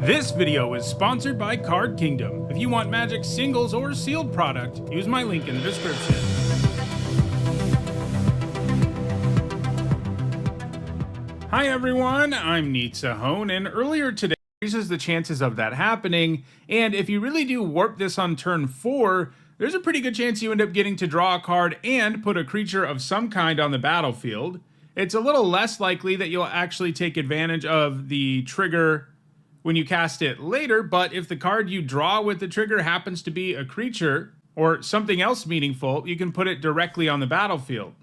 This video is sponsored by Card Kingdom. If you want Magic singles or sealed product, use my link in the description. Hi everyone, I'm Neetsahone, and earlier today increases the chances of that happening, and if you really do warp this on turn 4, there's a pretty good chance you end up getting to draw a card and put a creature of some kind on the battlefield. It's a little less likely that you'll actually take advantage of the trigger when you cast it later, but if the card you draw with the trigger happens to be a creature or something else meaningful, you can put it directly on the battlefield.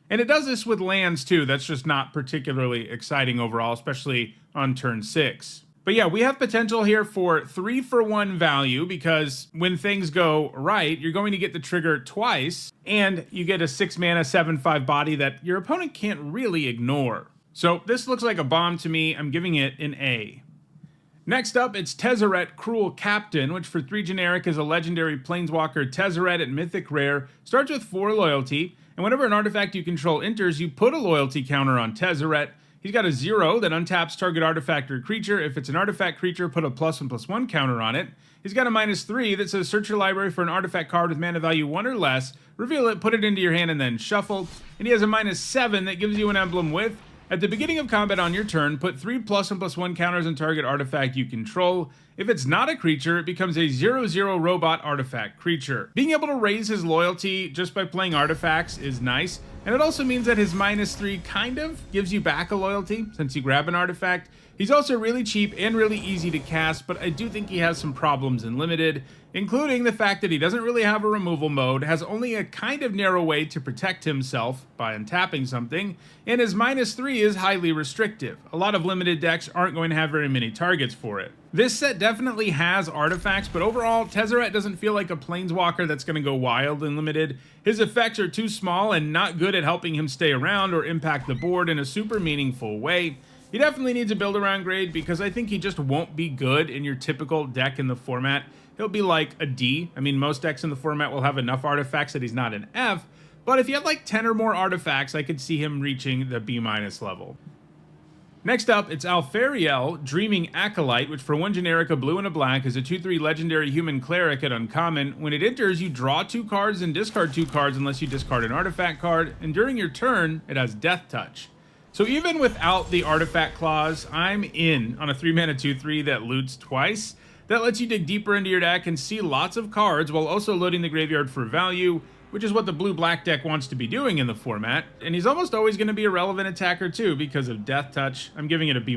And it does this with lands too. That's just not particularly exciting overall, especially on turn 6. But yeah, we have potential here for 3-for-1 value because when things go right, you're going to get the trigger twice, and you get a 6-mana 7/5 body that your opponent can't really ignore. So this looks like a bomb to me. I'm giving it an A. Next up, it's Tezzeret Cruel Captain, which for 3 generic is a legendary Planeswalker Tezzeret at Mythic Rare, starts with 4 loyalty, and whenever an artifact you control enters, you put a loyalty counter on Tezzeret. He's got a 0 that untaps target artifact or creature. If it's an artifact creature, put a +1/+1 counter on it. He's got a -3 that says search your library for an artifact card with mana value 1 or less, reveal it, put it into your hand, and then shuffle. And he has a -7 that gives you an emblem with, at the beginning of combat on your turn, put 3 +1/+1 counters on target artifact you control. If it's not a creature, it becomes a 0/0 robot artifact creature. Being able to raise his loyalty just by playing artifacts is nice, and it also means that his -3 kind of gives you back a loyalty since you grab an artifact. He's also really cheap and really easy to cast, but I do think he has some problems in Limited, including the fact that he doesn't really have a removal mode, has only a kind of narrow way to protect himself by untapping something, and his -3 is highly restrictive. A lot of Limited decks aren't going to have very many targets for it. This set definitely has artifacts, but overall, Tezzeret doesn't feel like a Planeswalker that's going to go wild in Limited. His effects are too small and not good at helping him stay around or impact the board in a super meaningful way. He definitely needs a build-around grade because I think he just won't be good in your typical deck in the format. He'll be like a D. I mean, most decks in the format will have enough artifacts that he's not an F, but if you had like 10 or more artifacts, I could see him reaching the B- level. Next up, it's Alfariel, Dreaming Acolyte, which for 1 generic, a blue and a black, is a 2/3 legendary human cleric at uncommon. When it enters, you draw 2 cards and discard 2 cards unless you discard an artifact card, and during your turn, it has Death Touch. So even without the artifact clause, I'm in on a 3-mana 2/3 that loots twice. That lets you dig deeper into your deck and see lots of cards while also loading the graveyard for value, which is what the blue-black deck wants to be doing in the format. And he's almost always going to be a relevant attacker too because of Death Touch. I'm giving it a B-.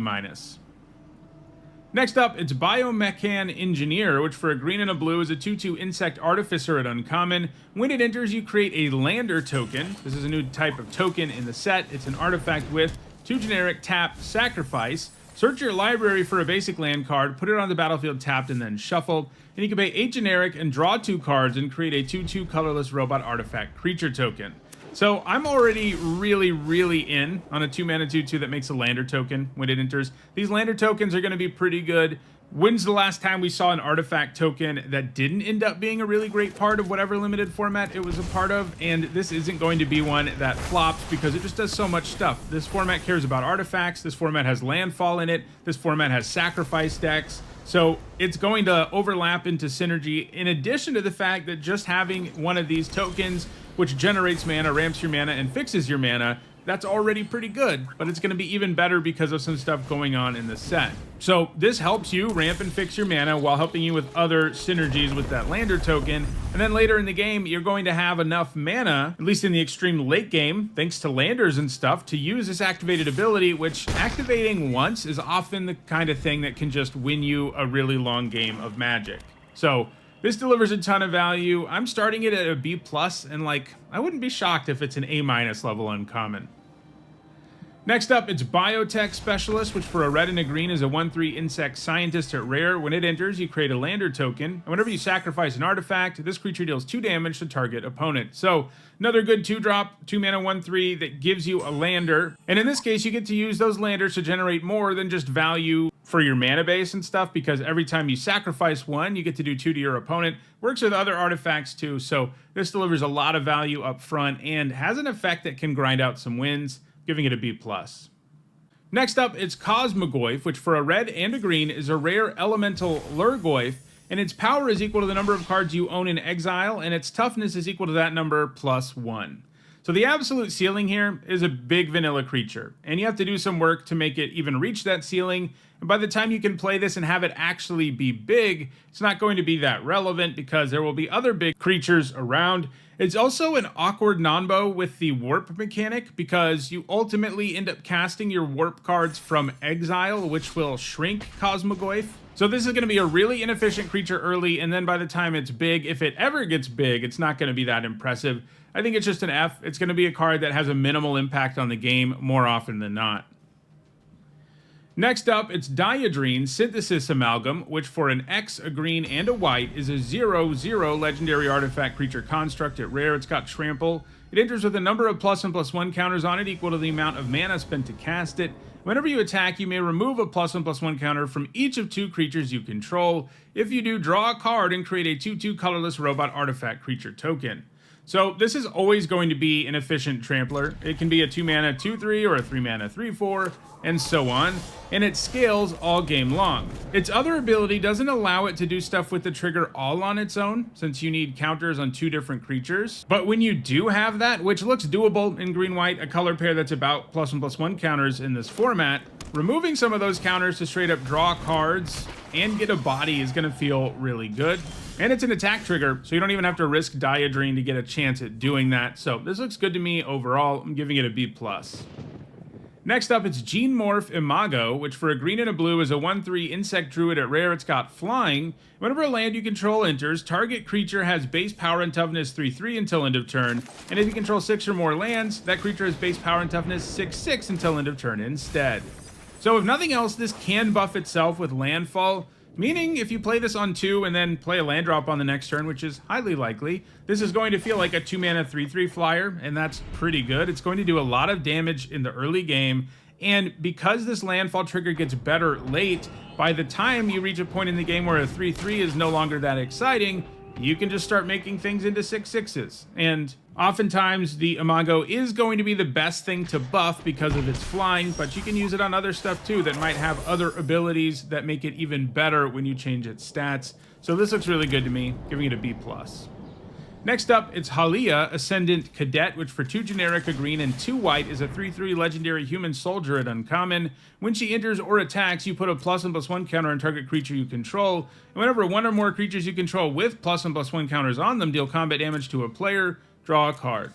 Next up, it's Biomechan Engineer, which for a green and a blue is a 2/2 Insect Artificer at uncommon. When it enters, you create a Lander token. This is a new type of token in the set. It's an artifact with 2 generic, tap, sacrifice. Search your library for a basic land card, put it on the battlefield tapped, and then shuffle. And you can pay 8 generic and draw 2 cards and create a 2/2 colorless robot artifact creature token. So I'm already really in on a 2-mana 2/2 that makes a Lander token when it enters. These Lander tokens are going to be pretty good. When's the last time we saw an artifact token that didn't end up being a really great part of whatever Limited format it was a part of? And this isn't going to be one that flops because it just does so much stuff. This format cares about artifacts. This format has landfall in it. This format has sacrifice decks. So it's going to overlap into synergy, in addition to the fact that just having one of these tokens, which generates mana, ramps your mana, and fixes your mana, that's already pretty good, but it's going to be even better because of some stuff going on in the set. So this helps you ramp and fix your mana while helping you with other synergies with that Lander token, and then later in the game, you're going to have enough mana, at least in the extreme late game, thanks to Landers and stuff, to use this activated ability, which activating once is often the kind of thing that can just win you a really long game of Magic. So this delivers a ton of value. I'm starting it at a B+, and like, I wouldn't be shocked if it's an A- level uncommon. Next up, it's Biotech Specialist, which for a red and a green is a 1/3 Insect Scientist at rare. When it enters, you create a Lander token, and whenever you sacrifice an artifact, this creature deals 2 damage to target opponent. So another good 2-drop, 2-mana 1/3 that gives you a Lander, and in this case, you get to use those Landers to generate more than just value for your mana base and stuff, because every time you sacrifice one, you get to do 2 to your opponent. Works with other artifacts too, so this delivers a lot of value up front and has an effect that can grind out some wins, giving it a B+. Next up, it's Cosmogoyf, which for a red and a green is a rare elemental Lurgoyf, and its power is equal to the number of cards you own in exile, and its toughness is equal to that number +1. So the absolute ceiling here is a big vanilla creature, and you have to do some work to make it even reach that ceiling, and by the time you can play this and have it actually be big, it's not going to be that relevant because there will be other big creatures around. It's also an awkward nombo with the warp mechanic because you ultimately end up casting your warp cards from exile, which will shrink Cosmogoyf. So this is going to be a really inefficient creature early, and then by the time it's big, if it ever gets big, it's not going to be that impressive. I think it's just an F. It's going to be a card that has a minimal impact on the game more often than not. Next up, it's Diadrine Synthesis Amalgam, which for an X, a green, and a white is a 0/0 legendary artifact creature construct. At rare, it's got Trample. It enters with a number of +1/+1 counters on it equal to the amount of mana spent to cast it. Whenever you attack, you may remove a +1/+1 counter from each of 2 creatures you control. If you do, draw a card and create a 2/2 colorless robot artifact creature token. So this is always going to be an efficient trampler. It can be a 2 mana 2/3 or a 3 mana 3/4 and so on, and it scales all game long. Its other ability doesn't allow it to do stuff with the trigger all on its own, since you need counters on 2 different creatures. But when you do have that, which looks doable in green-white, a color pair that's about +1/+1 counters in this format, removing some of those counters to straight up draw cards and get a body is going to feel really good. And it's an attack trigger, so you don't even have to risk Diadrine to get a chance at doing that. So this looks good to me overall. I'm giving it a B+. Next up, it's Gene Morph Imago, which for a green and a blue is a 1/3 insect druid. At rare, it's got flying. Whenever a land you control enters, target creature has base power and toughness 3/3 until end of turn. And if you control 6 or more lands, that creature has base power and toughness 6/6 until end of turn instead. So if nothing else, this can buff itself with landfall, meaning if you play this on 2 and then play a land drop on the next turn, which is highly likely, this is going to feel like a 2 mana 3/3 flyer, and that's pretty good. It's going to do a lot of damage in the early game, and because this landfall trigger gets better late, by the time you reach a point in the game where a 3/3 is no longer that exciting, you can just start making things into 6/6s. And oftentimes the Imago is going to be the best thing to buff because of its flying, but you can use it on other stuff too that might have other abilities that make it even better when you change its stats. So this looks really good to me, giving it a B+. Next up, it's Halia Ascendant Cadet, which for 2 generic, a green, and 2 white is a 3/3 legendary human soldier at uncommon. When she enters or attacks, you put a +1/+1 counter on target creature you control, and whenever 1 or more creatures you control with +1/+1 counters on them deal combat damage to a player, draw a card.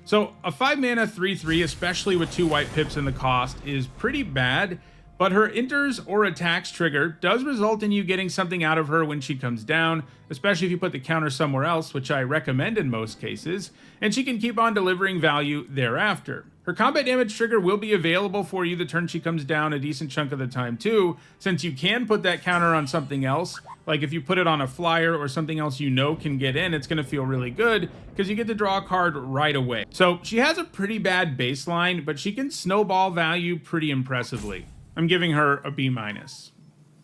So a 5 mana 3/3, especially with 2 white pips in the cost, is pretty bad, but her enters or attacks trigger does result in you getting something out of her when she comes down, especially if you put the counter somewhere else, which I recommend in most cases, and she can keep on delivering value thereafter. Her combat damage trigger will be available for you the turn she comes down a decent chunk of the time too, since you can put that counter on something else. Like if you put it on a flyer or something else you know can get in, it's going to feel really good because you get to draw a card right away. So she has a pretty bad baseline, but she can snowball value pretty impressively. I'm giving her a B-.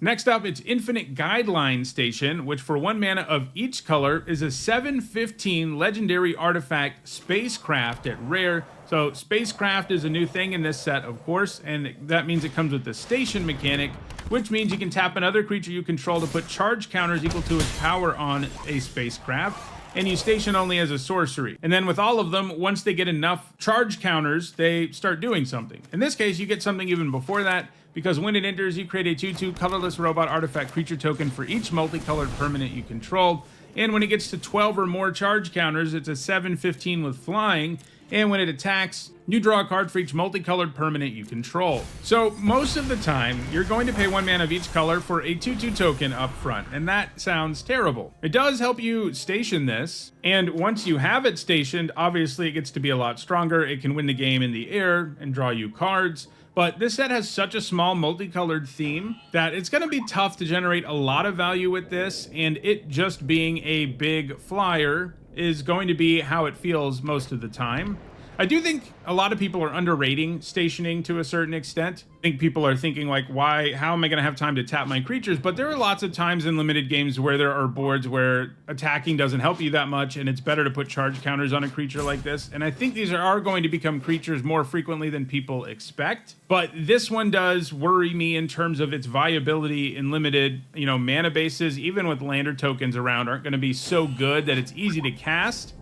Next up, it's Infinite Guideline Station, which for 1 mana of each color is a 7/15 legendary artifact spacecraft at rare. So spacecraft is a new thing in this set, of course, and that means it comes with the station mechanic, which means you can tap another creature you control to put charge counters equal to its power on a spacecraft, and you station only as a sorcery. And then with all of them, once they get enough charge counters, they start doing something. In this case, you get something even before that, because when it enters, you create a 2/2 colorless robot artifact creature token for each multicolored permanent you control. And when it gets to 12 or more charge counters, it's a 7/15 with flying. And when it attacks, you draw a card for each multicolored permanent you control. So most of the time, you're going to pay 1 mana of each color for a 2/2 token up front, and that sounds terrible. It does help you station this, and once you have it stationed, obviously it gets to be a lot stronger. It can win the game in the air and draw you cards. But this set has such a small multicolored theme that it's going to be tough to generate a lot of value with this, and it just being a big flyer is going to be how it feels most of the time. I do think a lot of people are underrating stationing to a certain extent. I think people are thinking like, how am I going to have time to tap my creatures? But there are lots of times in limited games where there are boards where attacking doesn't help you that much, and it's better to put charge counters on a creature like this. And I think these are going to become creatures more frequently than people expect. But this one does worry me in terms of its viability in limited, mana bases, even with lander tokens around, aren't going to be so good that it's easy to cast.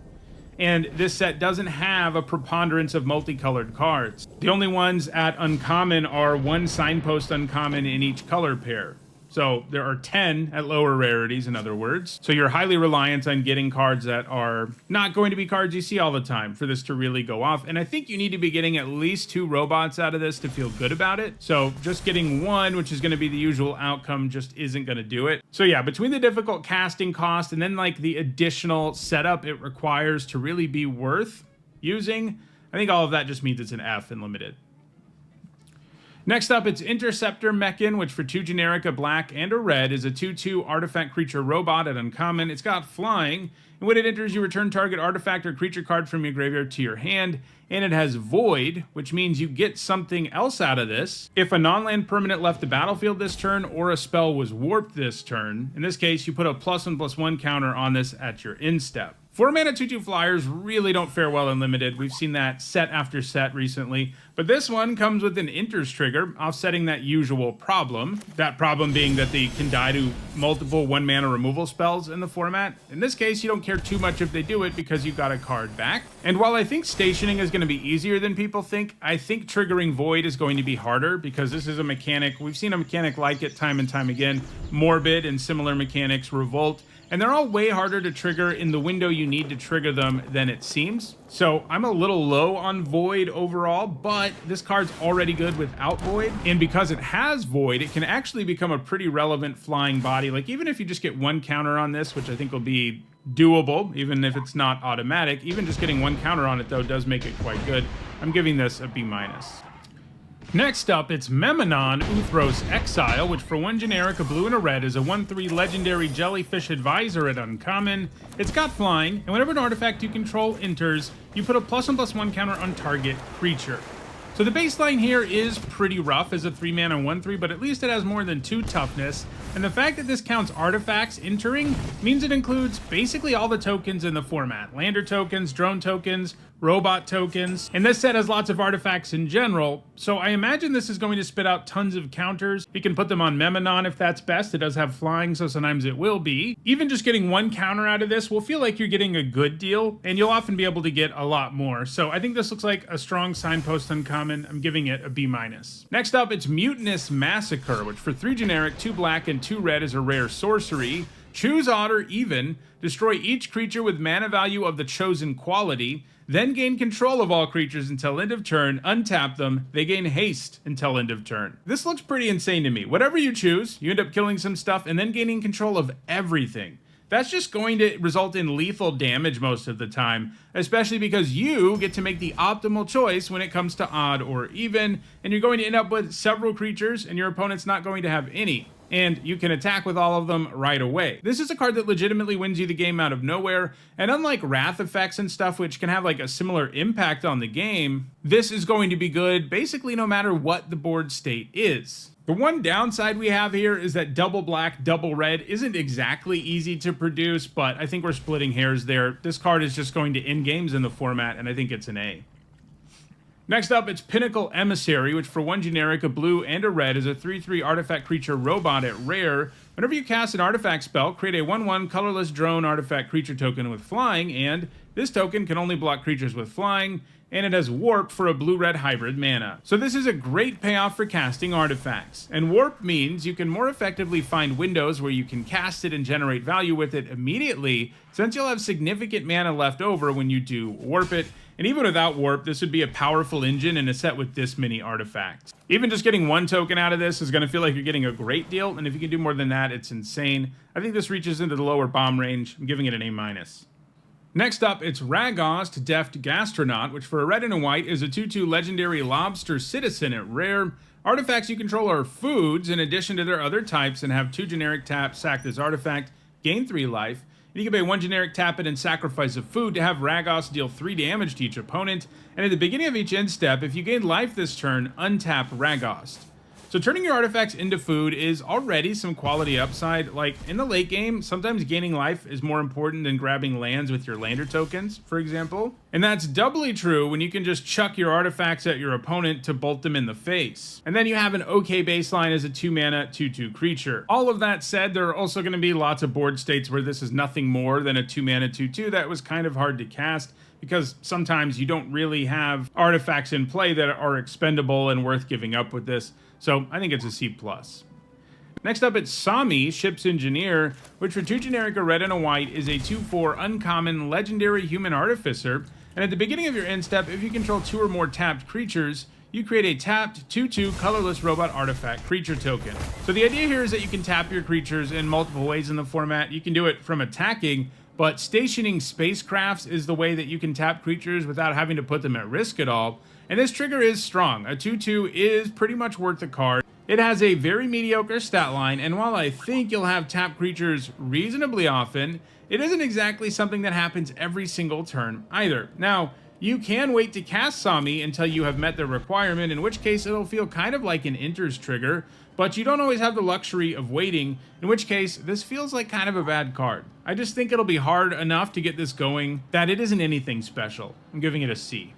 And this set doesn't have a preponderance of multicolored cards. The only ones at uncommon are one signpost uncommon in each color pair. So there are 10 at lower rarities, in other words. So you're highly reliant on getting cards that are not going to be cards you see all the time for this to really go off. And I think you need to be getting at least 2 robots out of this to feel good about it. So just getting 1, which is going to be the usual outcome, just isn't going to do it. So yeah, between the difficult casting cost and then like the additional setup it requires to really be worth using, I think all of that just means it's an F in limited. Next up, it's Interceptor Mechan, which for 2 generic, a black, and a red is a 2/2 artifact creature robot at uncommon. It's got flying, and when it enters, you return target artifact or creature card from your graveyard to your hand, and it has void, which means you get something else out of this. If a non-land permanent left the battlefield this turn, or a spell was warped this turn, in this case, you put a +1/+1 counter on this at your end step. 4 mana 2/2 flyers really don't fare well in limited. We've seen that set after set recently. But this one comes with an enters trigger, offsetting that usual problem. That problem being that they can die to multiple 1 mana removal spells in the format. In this case, you don't care too much if they do it because you got a card back. And while I think stationing is going to be easier than people think, I think triggering void is going to be harder because this is a mechanic. We've seen a mechanic like it time and time again. Morbid and similar mechanics, Revolt. And they're all way harder to trigger in the window you need to trigger them than it seems. So I'm a little low on Void overall, but this card's already good without Void. And because it has Void, it can actually become a pretty relevant flying body. Like even if you just get 1 counter on this, which I think will be doable, even if it's not automatic, even just getting 1 counter on it though does make it quite good. I'm giving this a B-. Next up, it's Memnon Uthros Exile, which for 1 generic, a blue and a red, is a 1/3 legendary jellyfish advisor at uncommon. It's got flying, and whenever an artifact you control enters, you put a +1/+1 counter on target creature. So the baseline here is pretty rough as a 3 mana 1/3, but at least it has more than 2 toughness. And the fact that this counts artifacts entering means it includes basically all the tokens in the format. Lander tokens, drone tokens, robot tokens, and this set has lots of artifacts in general, so I imagine this is going to spit out tons of counters. You can put them on Memnon if that's best. It does have flying, so sometimes it will be. Even just getting 1 counter out of this will feel like you're getting a good deal, and you'll often be able to get a lot more. So I think this looks like a strong signpost uncommon. I'm giving it a B-. Next up, it's Mutinous Massacre, which for 3 generic, 2 black, and 2 red is a rare sorcery. Choose odd or even, destroy each creature with mana value of the chosen quality, then gain control of all creatures until end of turn, untap them, they gain haste until end of turn. This looks pretty insane to me. Whatever you choose, you end up killing some stuff and then gaining control of everything. That's just going to result in lethal damage most of the time, especially because you get to make the optimal choice when it comes to odd or even, and you're going to end up with several creatures and your opponent's not going to have any. And you can attack with all of them right away. This is a card that legitimately wins you the game out of nowhere, and unlike Wrath effects and stuff, which can have like a similar impact on the game, this is going to be good basically no matter what the board state is. The one downside we have here is that double black, double red isn't exactly easy to produce, but I think we're splitting hairs there. This card is just going to end games in the format, and I think it's an A. Next up, it's Pinnacle Emissary, which for 1 generic, a blue, and a red is a 3/3 artifact creature robot at rare. Whenever you cast an artifact spell, create a 1/1 colorless drone artifact creature token with flying, and this token can only block creatures with flying, and it has warp for a blue-red hybrid mana. So this is a great payoff for casting artifacts. And warp means you can more effectively find windows where you can cast it and generate value with it immediately, since you'll have significant mana left over when you do warp it. And even without warp, this would be a powerful engine in a set with this many artifacts. Even just getting 1 token out of this is going to feel like you're getting a great deal, and if you can do more than that, it's insane. I think this reaches into the lower bomb range. I'm giving it an A-. Next up, it's Ragost Deft Gastronaut, which for a red and a white is a 2/2 legendary lobster citizen at rare. Artifacts you control are foods in addition to their other types and have 2 generic taps, sack this artifact, gain 3 life. And you can pay 1 generic, tap it, and sacrifice a food to have Ragos deal 3 damage to each opponent. And at the beginning of each end step, if you gain life this turn, untap Ragos. So turning your artifacts into food is already some quality upside. Like in the late game, sometimes gaining life is more important than grabbing lands with your lander tokens, for example. And that's doubly true when you can just chuck your artifacts at your opponent to bolt them in the face. And then you have an okay baseline as a 2-mana 2/2 creature. All of that said, there are also going to be lots of board states where this is nothing more than a 2-mana 2/2 that was kind of hard to cast, because sometimes you don't really have artifacts in play that are expendable and worth giving up with this. So I think it's a C+. Next up, it's Sami, Ship's Engineer, which for 2 generic, a red and a white, is a 2/4 uncommon legendary human artificer. And at the beginning of your end step, if you control 2 or more tapped creatures, you create a tapped 2/2 colorless robot artifact creature token. So the idea here is that you can tap your creatures in multiple ways in the format. You can do it from attacking, but stationing spacecrafts is the way that you can tap creatures without having to put them at risk at all. And this trigger is strong. A 2/2 is pretty much worth the card. It has a very mediocre stat line, and while I think you'll have tapped creatures reasonably often, it isn't exactly something that happens every single turn either. Now, you can wait to cast Sami until you have met the requirement, in which case it'll feel kind of like an enters trigger, but you don't always have the luxury of waiting, in which case this feels like kind of a bad card. I just think it'll be hard enough to get this going that it isn't anything special. I'm giving it a C.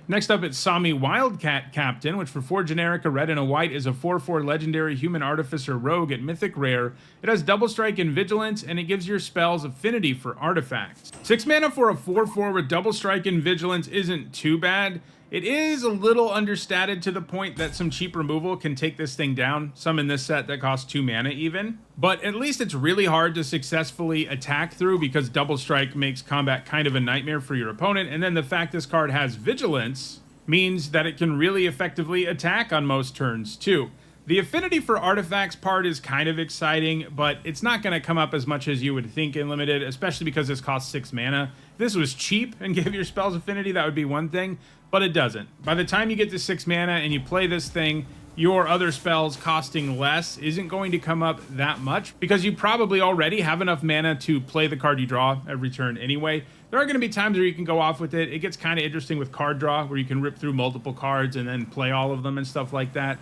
Next up, it's Sami Wildcat Captain, which for 4 generic, a red and a white, is a 4/4 legendary human artificer rogue at Mythic rare. It has double strike and vigilance, and it gives your spells affinity for artifacts. 6 mana for a 4/4 with double strike and vigilance isn't too bad. It is a little understated to the point that some cheap removal can take this thing down, some in this set that cost 2 mana even. But at least it's really hard to successfully attack through, because double strike makes combat kind of a nightmare for your opponent, and then the fact this card has vigilance means that it can really effectively attack on most turns too. The affinity for artifacts part is kind of exciting, but it's not going to come up as much as you would think in limited, especially because this costs 6 mana. If this was cheap and gave your spells affinity, that would be one thing, but it doesn't. By the time you get to 6 mana and you play this thing, your other spells costing less isn't going to come up that much, because you probably already have enough mana to play the card you draw every turn anyway. There are going to be times where you can go off with it. It gets kind of interesting with card draw, where you can rip through multiple cards and then play all of them and stuff like that.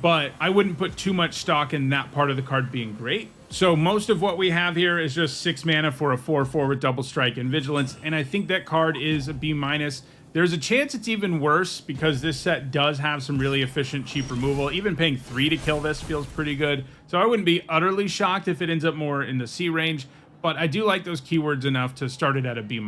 But I wouldn't put too much stock in that part of the card being great. So most of what we have here is just 6 mana for a 4/4 with double strike and vigilance, and I think that card is a B-. There's a chance it's even worse, because this set does have some really efficient cheap removal. Even paying 3 to kill this feels pretty good. So I wouldn't be utterly shocked if it ends up more in the C range, but I do like those keywords enough to start it at a B-.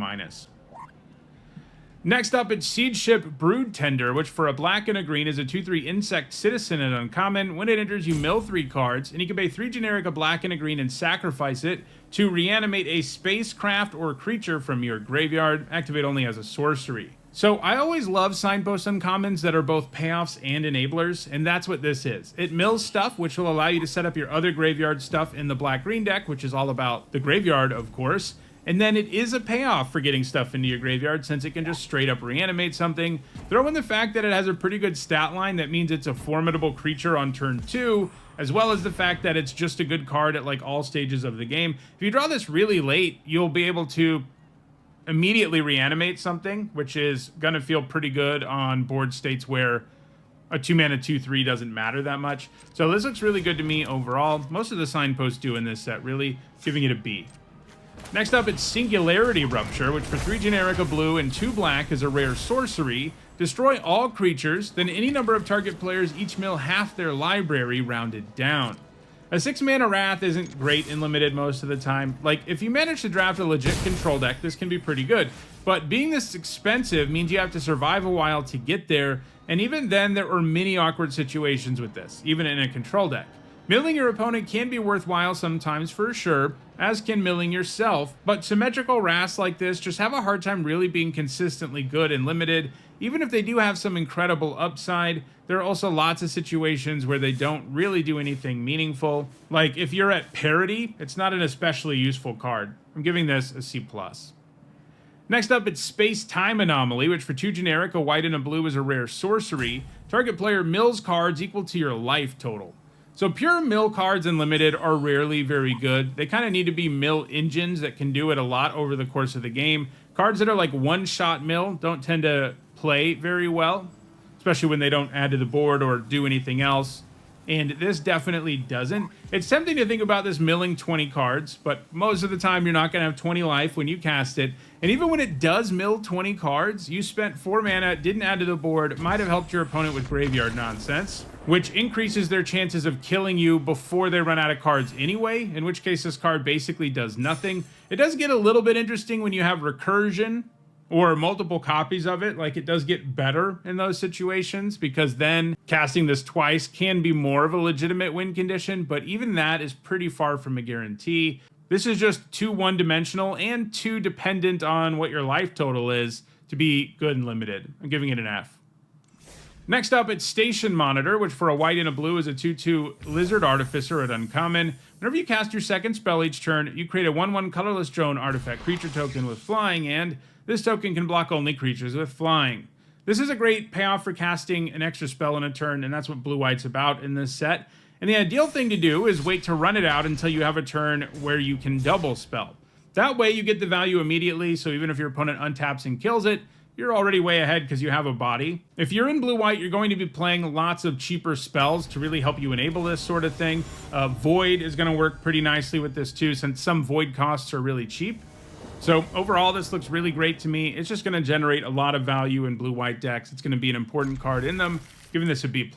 Next up, it's Siege Ship Brood Tender, which for a black and a green is a 2/3 insect citizen and uncommon. When it enters, you mill 3 cards, and you can pay 3 generic, a black and a green, and sacrifice it to reanimate a spacecraft or creature from your graveyard. Activate only as a sorcery. So I always love signpost uncommons that are both payoffs and enablers, and that's what this is. It mills stuff, which will allow you to set up your other graveyard stuff in the black-green deck, which is all about the graveyard, of course. And then it is a payoff for getting stuff into your graveyard, since it can just straight up reanimate something. Throw in the fact that it has a pretty good stat line that means it's a formidable creature on turn 2, as well as the fact that it's just a good card at like all stages of the game. If you draw this really late, you'll be able to immediately reanimate something, which is going to feel pretty good on board states where a 2-mana 2/3 doesn't matter that much. So this looks really good to me overall. Most of the signposts do in this set, really, giving it a B. Next up, it's Singularity Rupture, which for 3 generic, a blue, and 2 black is a rare sorcery. Destroy all creatures, then any number of target players each mill half their library, rounded down. A 6 mana Wrath isn't great in limited most of the time. Like, if you manage to draft a legit control deck, this can be pretty good. But being this expensive means you have to survive a while to get there, and even then there are many awkward situations with this, even in a control deck. Milling your opponent can be worthwhile sometimes for sure, as can milling yourself, but symmetrical Wraths like this just have a hard time really being consistently good and limited. Even if they do have some incredible upside, there are also lots of situations where they don't really do anything meaningful. Like, if you're at parity, it's not an especially useful card. I'm giving this a C+. Next up, it's Space-Time Anomaly, which for 2 generic, a white and a blue is a rare sorcery. Target player mills cards equal to your life total. So pure mill cards in Limited are rarely very good. They kind of need to be mill engines that can do it a lot over the course of the game. Cards that are like one-shot mill don't tend to play very well, especially when they don't add to the board or do anything else. And this definitely doesn't. It's tempting to think about this milling 20 cards, but most of the time you're not going to have 20 life when you cast it. And even when it does mill 20 cards, you spent 4 mana, didn't add to the board, might have helped your opponent with graveyard nonsense, which increases their chances of killing you before they run out of cards anyway, in which case this card basically does nothing. It does get a little bit interesting when you have recursion, or multiple copies of it. Like, it does get better in those situations, because then casting this twice can be more of a legitimate win condition, but even that is pretty far from a guarantee. This is just too one-dimensional and too dependent on what your life total is to be good and limited. I'm giving it an F. Next up, it's Station Monitor, which for a white and a blue is a 2/2 Lizard Artificer at uncommon. Whenever you cast your second spell each turn, you create a 1/1 colorless drone artifact creature token with flying, and this token can block only creatures with flying. This is a great payoff for casting an extra spell in a turn, and that's what blue-white's about in this set. And the ideal thing to do is wait to run it out until you have a turn where you can double spell. That way you get the value immediately, so even if your opponent untaps and kills it, you're already way ahead because you have a body. If you're in blue-white, you're going to be playing lots of cheaper spells to really help you enable this sort of thing. Void is going to work pretty nicely with this too, since some Void costs are really cheap. So overall, this looks really great to me. It's just going to generate a lot of value in blue-white decks. It's going to be an important card in them, giving this a B+.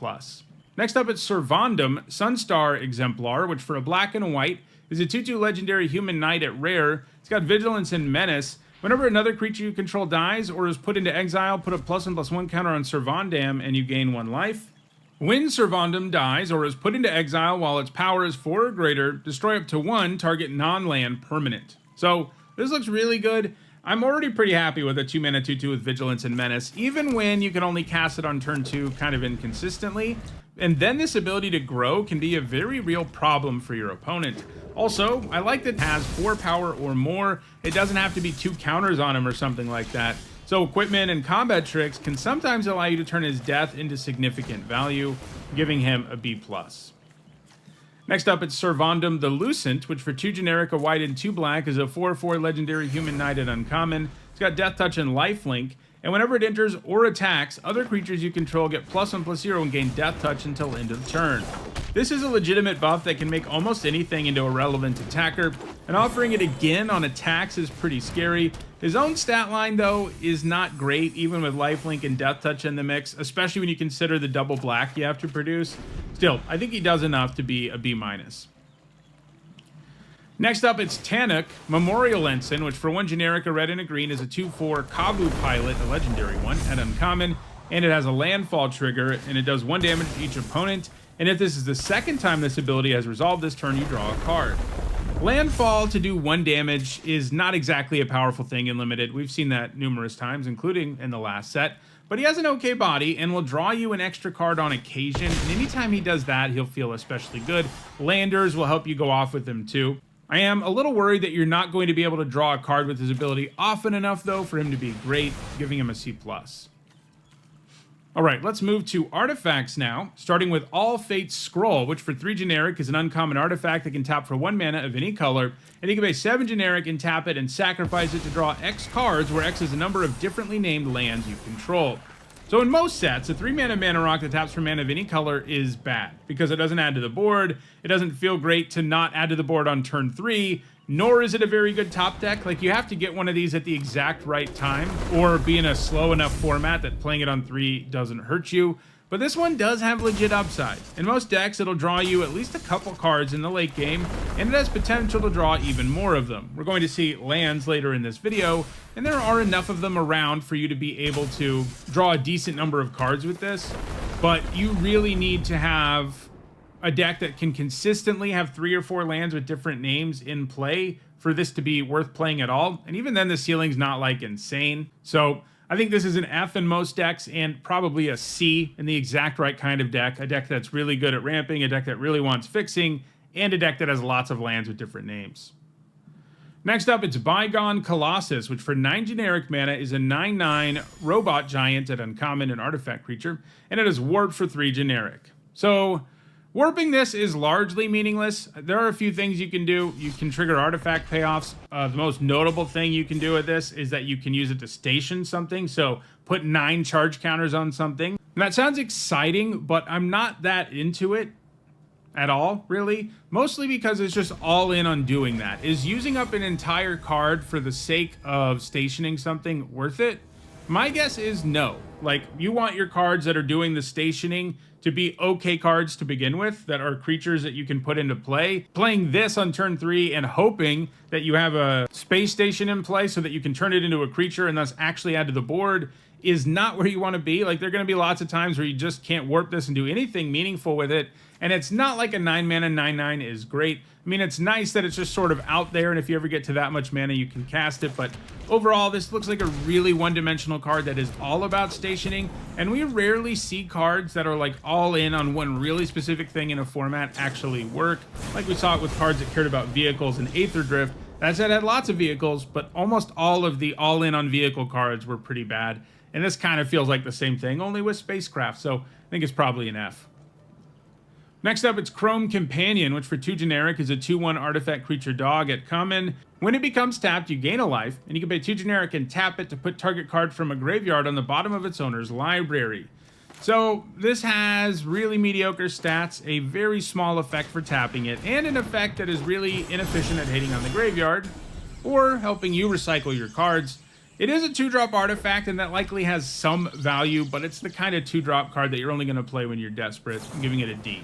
Next up, it's Servandum, Sunstar Exemplar, which for a black and a white is a 2/2 legendary human knight at rare. It's got Vigilance and Menace. Whenever another creature you control dies or is put into exile, put a +1/+1 counter on Servandum and you gain 1 life. When Servandum dies or is put into exile while its power is 4 or greater, destroy up to 1 target non-land permanent. So this looks really good. I'm already pretty happy with a 2-mana 2/2 with Vigilance and Menace, even when you can only cast it on turn 2 kind of inconsistently. And then this ability to grow can be a very real problem for your opponent. Also, I like that it has 4 power or more. It doesn't have to be 2 counters on him or something like that. So equipment and combat tricks can sometimes allow you to turn his death into significant value, giving him a B+. Next up, it's Servandum the Lucent, which for 2 generic, a white, and 2 black is a 4/4 legendary human knight at uncommon. It's got Death Touch and Lifelink, and whenever it enters or attacks, other creatures you control get +1/+0 and gain Death Touch until end of turn. This is a legitimate buff that can make almost anything into a relevant attacker, and offering it again on attacks is pretty scary. His own stat line, though, is not great, even with Lifelink and Death Touch in the mix, especially when you consider the double black you have to produce. Still, I think he does enough to be a B-. Next up, it's Tanuk, Memorial Ensign, which for 1 generic, a red and a green is a 2/4 Kabu Pilot, a legendary one, at uncommon, and it has a landfall trigger, and it does 1 damage to each opponent, and if this is the second time this ability has resolved this turn, you draw a card. Landfall to do 1 damage is not exactly a powerful thing in Limited. We've seen that numerous times, including in the last set. But he has an okay body and will draw you an extra card on occasion. And anytime he does that, he'll feel especially good. Landers will help you go off with him too. I am a little worried that you're not going to be able to draw a card with his ability often enough, though, for him to be great, giving him a C+. All right, let's move to artifacts now, starting with All Fate's Scroll, which for 3 generic is an uncommon artifact that can tap for 1 mana of any color, and you can pay 7 generic and tap it and sacrifice it to draw X cards, where X is a number of differently named lands you control. So in most sets, a 3-mana mana rock that taps for mana of any color is bad, because it doesn't add to the board, it doesn't feel great to not add to the board on turn 3, nor is it a very good top deck. Like, you have to get one of these at the exact right time, or be in a slow enough format that playing it on 3 doesn't hurt you. But this one does have legit upside. In most decks, it'll draw you at least a couple cards in the late game, and it has potential to draw even more of them. We're going to see lands later in this video, and there are enough of them around for you to be able to draw a decent number of cards with this, but you really need to have a deck that can consistently have 3 or 4 lands with different names in play for this to be worth playing at all. And even then, the ceiling's not like insane. So I think this is an F in most decks, and probably a C in the exact right kind of deck. A deck that's really good at ramping, a deck that really wants fixing, and a deck that has lots of lands with different names. Next up, it's Bygone Colossus, which for 9 generic mana is a 9/9 robot giant at uncommon, an artifact creature, and it is warped for 3 generic. So Warping this is largely meaningless. There are a few things you can do. You can trigger artifact payoffs. The most notable thing you can do with this is that you can use it to station something. So put 9 charge counters on something. And that sounds exciting, but I'm not that into it at all, really. Mostly because it's just all in on doing that. Is using up an entire card for the sake of stationing something worth it? My guess is no. Like, you want your cards that are doing the stationing to be okay cards to begin with, that are creatures that you can put into play. Playing this on turn 3 and hoping that you have a space station in play so that you can turn it into a creature and thus actually add to the board is not where you want to be. Like, there are going to be lots of times where you just can't warp this and do anything meaningful with it. And it's not like a 9-mana 9/9 is great. I mean, it's nice that it's just sort of out there, and if you ever get to that much mana, you can cast it. But overall, this looks like a really one-dimensional card that is all about stationing. And we rarely see cards that are like all in on one really specific thing in a format actually work. Like we saw it with cards that cared about vehicles and Aether Drift. That said, it had lots of vehicles, but almost all of the all-in on vehicle cards were pretty bad. And this kind of feels like the same thing, only with spacecraft. So I think it's probably an F. Next up, it's Chrome Companion, which for 2 generic is a 2/1 artifact creature dog at common. When it becomes tapped, you gain a life, and you can pay 2 generic and tap it to put target card from a graveyard on the bottom of its owner's library. So this has really mediocre stats, a very small effect for tapping it, and an effect that is really inefficient at hitting on the graveyard, or helping you recycle your cards. It is a 2-drop artifact, and that likely has some value, but it's the kind of 2-drop card that you're only going to play when you're desperate. I'm giving it a D.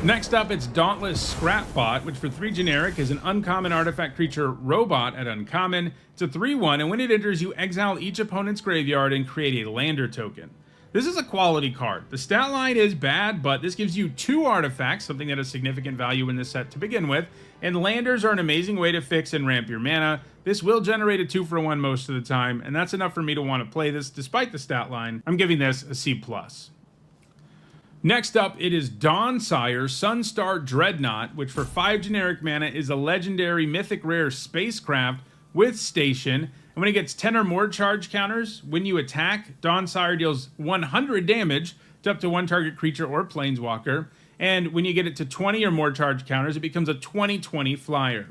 Next up, it's Dauntless Scrapbot, which for 3 generic is an uncommon artifact creature robot at uncommon. It's a 3/1, and when it enters, you exile each opponent's graveyard and create a lander token. This is a quality card. The stat line is bad, but this gives you 2 artifacts, something that has significant value in this set to begin with, and landers are an amazing way to fix and ramp your mana. This will generate a 2-for-1 most of the time, and that's enough for me to want to play this despite the stat line. I'm giving this a C+. Next up, it is Dawnsire Sunstar Dreadnought, which for 5 generic mana is a legendary mythic rare spacecraft with station. And when it gets 10 or more charge counters, when you attack, Dawnsire deals 100 damage to up to 1 target creature or planeswalker. And when you get it to 20 or more charge counters, it becomes a 20/20 flyer.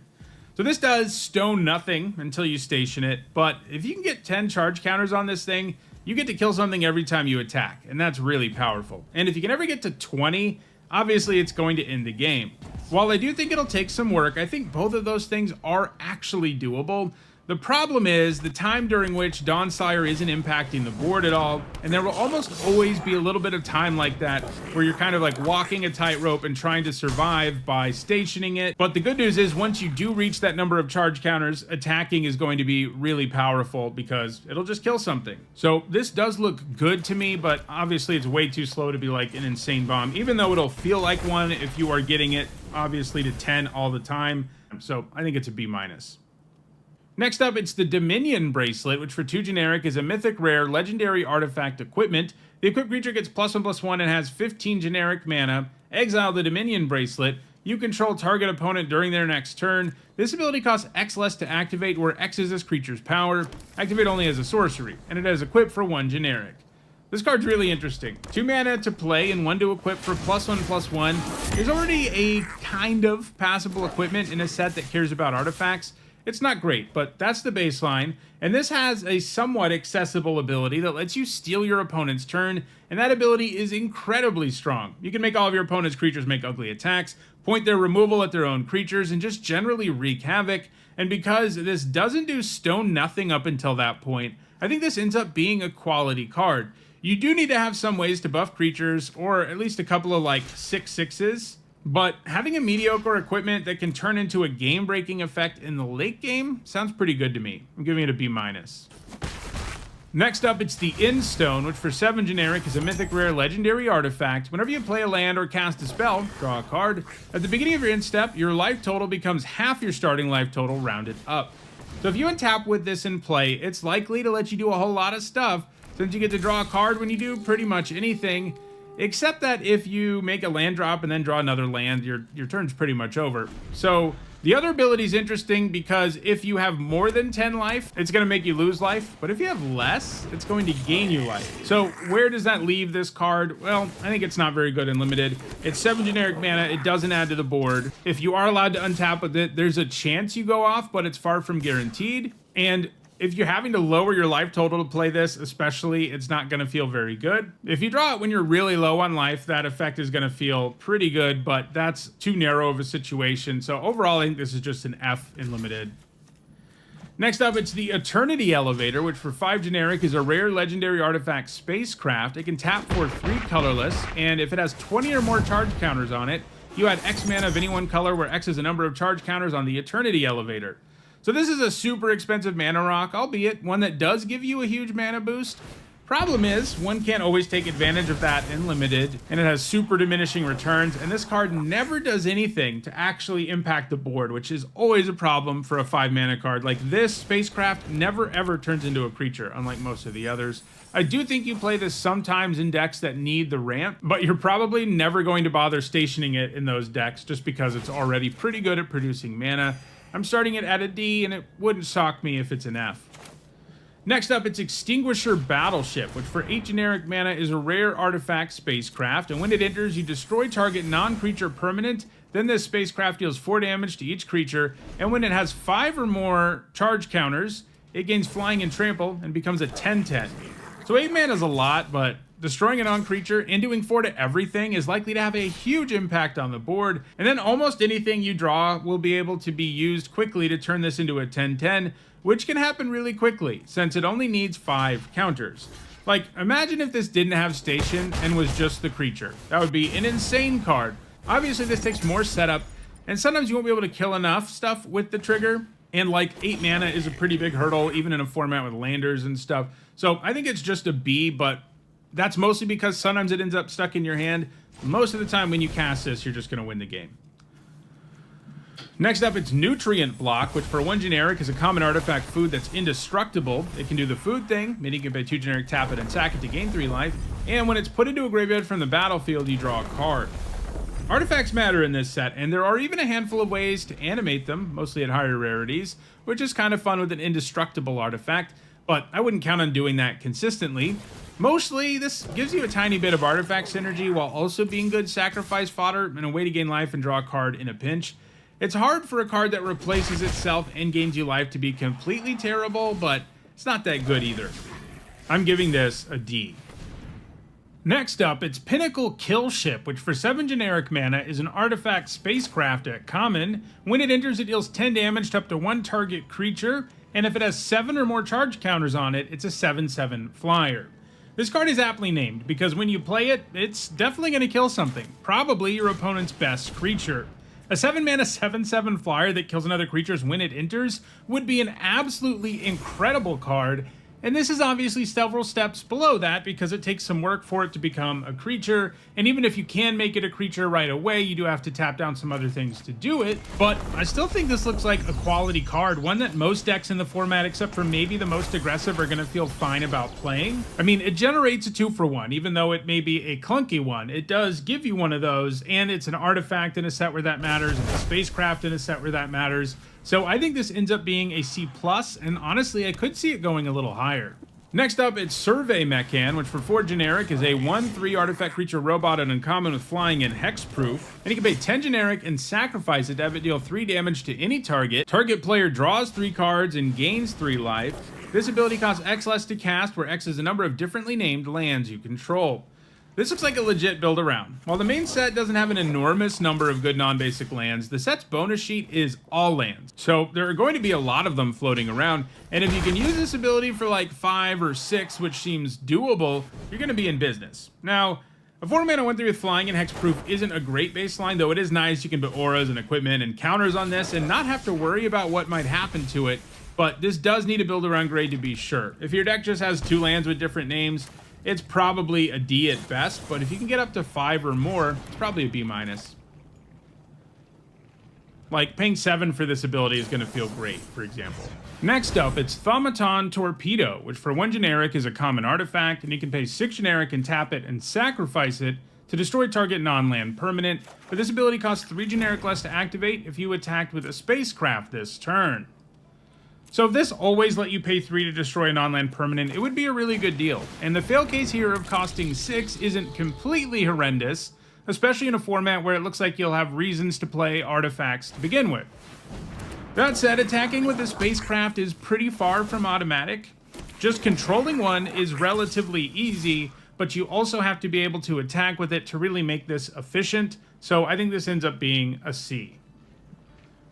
So this does stone nothing until you station it, but if you can get 10 charge counters on this thing, you get to kill something every time you attack, and that's really powerful. And if you can ever get to 20, obviously it's going to end the game. While I do think it'll take some work, I think both of those things are actually doable. The problem is the time during which Dawnsire isn't impacting the board at all, and there will almost always be a little bit of time like that where you're kind of like walking a tightrope and trying to survive by stationing it. But the good news is once you do reach that number of charge counters, attacking is going to be really powerful because it'll just kill something. So this does look good to me, but obviously it's way too slow to be like an insane bomb, even though it'll feel like one if you are getting it obviously to 10 all the time. So I think it's a B-. Next up, it's the Dominion Bracelet, which for 2 generic is a mythic rare legendary artifact equipment. The equipped creature gets +1/+1 and has 15 generic mana. Exile the Dominion Bracelet. You control target opponent during their next turn. This ability costs X less to activate, where X is this creature's power. Activate only as a sorcery, and it has equipped for 1 generic. This card's really interesting. 2 mana to play and 1 to equip for +1/+1. There's already a kind of passable equipment in a set that cares about artifacts. It's not great, but that's the baseline, and this has a somewhat accessible ability that lets you steal your opponent's turn, and that ability is incredibly strong. You can make all of your opponent's creatures make ugly attacks, point their removal at their own creatures, and just generally wreak havoc, and because this doesn't do stone nothing up until that point, I think this ends up being a quality card. You do need to have some ways to buff creatures, or at least a couple of like 6/6s, but having a mediocre equipment that can turn into a game-breaking effect in the late game sounds pretty good to me. I'm giving it a B-. Next up, it's the Instone, which for 7 generic is a mythic rare legendary artifact. Whenever you play a land or cast a spell, draw a card. At the beginning of your end step, your life total becomes half your starting life total rounded up. So if you untap with this in play, it's likely to let you do a whole lot of stuff, since you get to draw a card when you do pretty much anything. except that if you make a land drop and then draw another land, your turn's pretty much over. So the other ability is interesting because if you have more than 10 life, it's going to make you lose life. But if you have less, it's going to gain you life. So where does that leave this card? Well, I think it's not very good in limited. It's 7 generic mana. It doesn't add to the board. If you are allowed to untap with it, there's a chance you go off, but it's far from guaranteed. And if you're having to lower your life total to play this, especially, it's not going to feel very good. If you draw it when you're really low on life, that effect is going to feel pretty good, but that's too narrow of a situation. So overall, I think this is just an F in limited. Next up, it's the Eternity Elevator, which for 5 generic is a rare legendary artifact spacecraft. It can tap for 3 colorless, and if it has 20 or more charge counters on it, you add X mana of any one color, where X is a number of charge counters on the Eternity Elevator. So this is a super expensive mana rock, albeit one that does give you a huge mana boost. Problem is, one can't always take advantage of that in limited, and it has super diminishing returns, and this card never does anything to actually impact the board, which is always a problem for a 5 mana card. Like this, Spacecraft never ever turns into a creature, unlike most of the others. I do think you play this sometimes in decks that need the ramp, but you're probably never going to bother stationing it in those decks just because it's already pretty good at producing mana. I'm starting it at a D, and it wouldn't shock me if it's an F. Next up, it's Extinguisher Battleship, which for 8 generic mana is a rare artifact spacecraft, and when it enters, you destroy target non-creature permanent. Then this spacecraft deals 4 damage to each creature, and when it has 5 or more charge counters, it gains flying and trample and becomes a 10/10. So 8 mana is a lot, but destroying a non-creature and doing 4 to everything is likely to have a huge impact on the board, and then almost anything you draw will be able to be used quickly to turn this into a 10/10, which can happen really quickly, since it only needs 5 counters. Like, imagine if this didn't have station and was just the creature. That would be an insane card. Obviously, this takes more setup, and sometimes you won't be able to kill enough stuff with the trigger, and like 8 mana is a pretty big hurdle, even in a format with landers and stuff. So I think it's just a B, but that's mostly because sometimes it ends up stuck in your hand. Most of the time when you cast this, you're just going to win the game. Next up, it's Nutrient Block, which for 1 generic is a common artifact food that's indestructible. It can do the food thing, meaning you can pay 2 generic, tap it, and sack it to gain 3 life. And when it's put into a graveyard from the battlefield, you draw a card. Artifacts matter in this set, and there are even a handful of ways to animate them, mostly at higher rarities, which is kind of fun with an indestructible artifact, but I wouldn't count on doing that consistently. Mostly, this gives you a tiny bit of artifact synergy while also being good sacrifice fodder and a way to gain life and draw a card in a pinch. It's hard for a card that replaces itself and gains you life to be completely terrible, but it's not that good either. I'm giving this a D. Next up, it's Pinnacle Killship, which for 7 generic mana is an artifact spacecraft at common. When it enters, it deals 10 damage to up to 1 target creature, and if it has 7 or more charge counters on it, it's a 7/7 flyer. This card is aptly named because when you play it, it's definitely going to kill something, probably your opponent's best creature. A 7 mana 7/7 flyer that kills another creature when it enters would be an absolutely incredible card, and this is obviously several steps below that because it takes some work for it to become a creature, and even if you can make it a creature right away, you do have to tap down some other things to do it. But I still think this looks like a quality card, one that most decks in the format, except for maybe the most aggressive, are going to feel fine about playing. I mean, it generates a 2-for-1, even though it may be a clunky one. It does give you one of those, and it's an artifact in a set where that matters, it's a spacecraft in a set where that matters. So I think this ends up being a C+, and honestly, I could see it going a little higher. Next up, it's Survey Mechan, which for 4 generic is a 1/3 artifact creature robot at uncommon with flying and hexproof. And you can pay 10 generic and sacrifice it to have it deal 3 damage to any target. Target player draws 3 cards and gains 3 life. This ability costs X less to cast, where X is the number of differently named lands you control. This looks like a legit build around. While the main set doesn't have an enormous number of good non-basic lands, the set's bonus sheet is all lands. So there are going to be a lot of them floating around, and if you can use this ability for like 5 or 6, which seems doable, you're going to be in business. Now, a 4 mana 1/3 with flying and hexproof isn't a great baseline, though it is nice. You can put auras and equipment and counters on this and not have to worry about what might happen to it, but this does need a build around grade to be sure. If your deck just has 2 lands with different names, it's probably a D at best, but if you can get up to 5 or more, it's probably a B-. Like, paying 7 for this ability is going to feel great, for example. Next up, it's Thaumaton Torpedo, which for 1 generic is a common artifact, and you can pay 6 generic and tap it and sacrifice it to destroy target non-land permanent, but this ability costs 3 generic less to activate if you attacked with a spacecraft this turn. So if this always let you pay 3 to destroy a non-land permanent, it would be a really good deal. And the fail case here of costing 6 isn't completely horrendous, especially in a format where it looks like you'll have reasons to play artifacts to begin with. That said, attacking with a spacecraft is pretty far from automatic. Just controlling one is relatively easy, but you also have to be able to attack with it to really make this efficient, so I think this ends up being a C.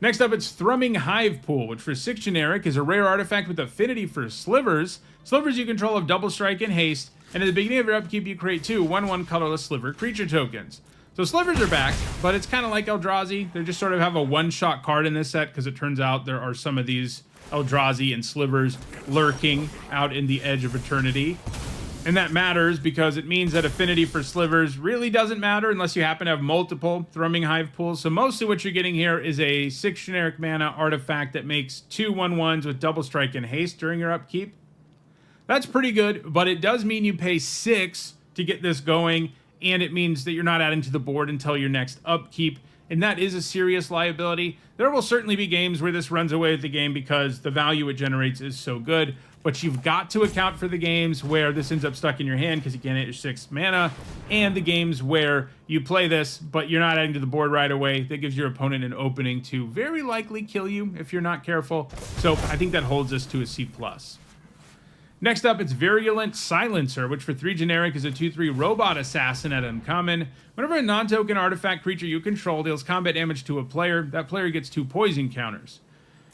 Next up, it's Thrumming Hive Pool, which for 6 generic is a rare artifact with affinity for slivers. Slivers you control have double strike and haste, and at the beginning of your upkeep you create 2 1/1 colorless sliver creature tokens. So slivers are back, but it's kind of like Eldrazi. They just sort of have a one-shot card in this set, because it turns out there are some of these Eldrazi and slivers lurking out in the edge of eternity. And that matters because it means that affinity for slivers really doesn't matter unless you happen to have multiple Thrumming Hive pools. So mostly what you're getting here is a 6 generic mana artifact that makes 2 1/1s with double strike and haste during your upkeep. That's pretty good, but it does mean you pay 6 to get this going, and it means that you're not adding to the board until your next upkeep, and that is a serious liability. There will certainly be games where this runs away with the game because the value it generates is so good, but you've got to account for the games where this ends up stuck in your hand because you can't hit your 6 mana, and the games where you play this, but you're not adding to the board right away. That gives your opponent an opening to very likely kill you if you're not careful, so I think that holds us to a C+. Next up, it's Virulent Silencer, which for 3 generic is a 2/3 robot assassin at uncommon. Whenever a non-token artifact creature you control deals combat damage to a player, that player gets 2 poison counters.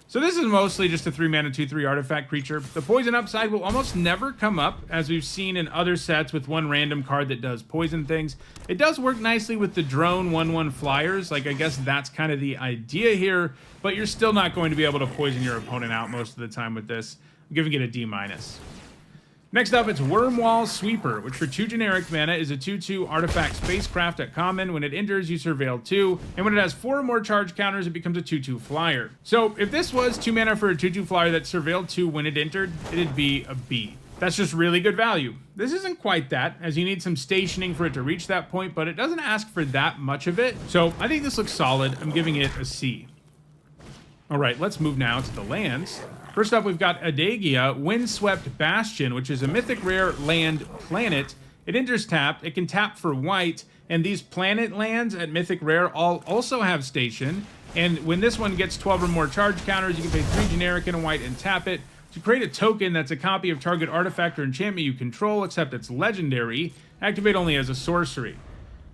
So this is mostly just a 3 mana 2/3 artifact creature. The poison upside will almost never come up, as we've seen in other sets with one random card that does poison things. It does work nicely with the drone 1/1 flyers, like I guess that's kind of the idea here, but you're still not going to be able to poison your opponent out most of the time with this. I'm giving it a D-. Next up, it's Wormwall Sweeper, which for 2 generic mana is a 2/2 artifact spacecraft at common. When it enters, you surveil 2, and when it has 4 or more charge counters, it becomes a 2/2 flyer. So if this was 2 mana for a 2/2 flyer that surveilled 2 when it entered, it'd be a B. That's just really good value. This isn't quite that, as you need some stationing for it to reach that point, but it doesn't ask for that much of it. So I think this looks solid. I'm giving it a C. All right, let's move now to the lands. First up, we've got Adagia, Windswept Bastion, which is a mythic rare land planet. It enters tapped, it can tap for white, and these planet lands at mythic rare all also have station. And when this one gets 12 or more charge counters, you can pay 3 generic and a white and tap it to create a token that's a copy of target artifact or enchantment you control, except it's legendary. Activate only as a sorcery.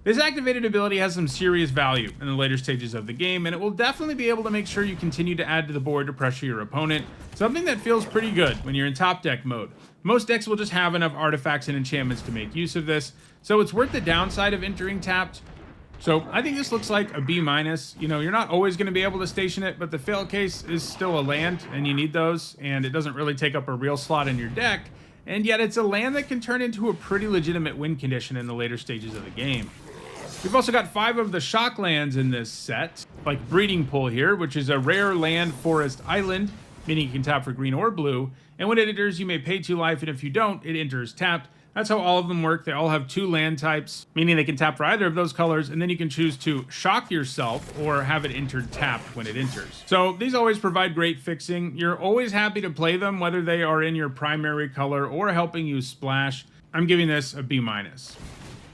This activated ability has some serious value in the later stages of the game, and it will definitely be able to make sure you continue to add to the board to pressure your opponent, something that feels pretty good when you're in top deck mode. Most decks will just have enough artifacts and enchantments to make use of this, so it's worth the downside of entering tapped. So I think this looks like a B-. You know, you're not always going to be able to station it, but the fail case is still a land, and you need those, and it doesn't really take up a real slot in your deck, and yet it's a land that can turn into a pretty legitimate win condition in the later stages of the game. We've also got 5 of the shock lands in this set, like Breeding Pool here, which is a rare land forest island, meaning you can tap for green or blue, and when it enters, you may pay 2 life, and if you don't, it enters tapped. That's how all of them work. They all have 2 land types, meaning they can tap for either of those colors, and then you can choose to shock yourself or have it entered tapped when it enters. So these always provide great fixing. You're always happy to play them, whether they are in your primary color or helping you splash. I'm giving this a B-.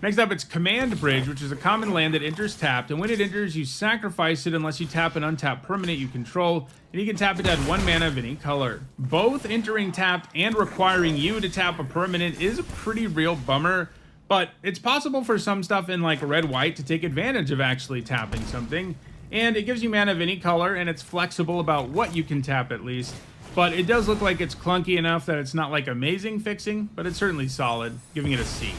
Next up, it's Command Bridge, which is a common land that enters tapped, and when it enters, you sacrifice it unless you tap an untapped permanent you control, and you can tap it to add 1 mana of any color. Both entering tapped and requiring you to tap a permanent is a pretty real bummer, but it's possible for some stuff in like red-white to take advantage of actually tapping something, and it gives you mana of any color, and it's flexible about what you can tap at least, but it does look like it's clunky enough that it's not like amazing fixing, but it's certainly solid, giving it a C.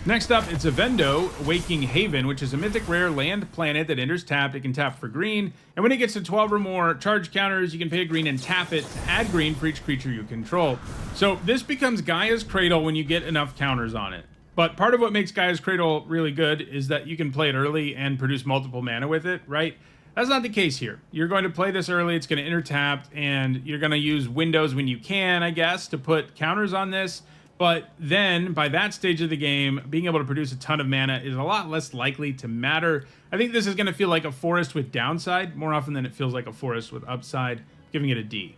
Next up, it's Avendo, Waking Haven, which is a mythic rare land planet that enters tapped. It can tap for green, and when it gets to 12 or more charge counters, you can pay a green and tap it to add green for each creature you control. So this becomes Gaia's Cradle when you get enough counters on it. But part of what makes Gaia's Cradle really good is that you can play it early and produce multiple mana with it, right? That's not the case here. You're going to play this early, it's going to enter tapped, and you're going to use windows when you can, I guess, to put counters on this. But then, by that stage of the game, being able to produce a ton of mana is a lot less likely to matter. I think this is going to feel like a forest with downside, more often than it feels like a forest with upside, giving it a D.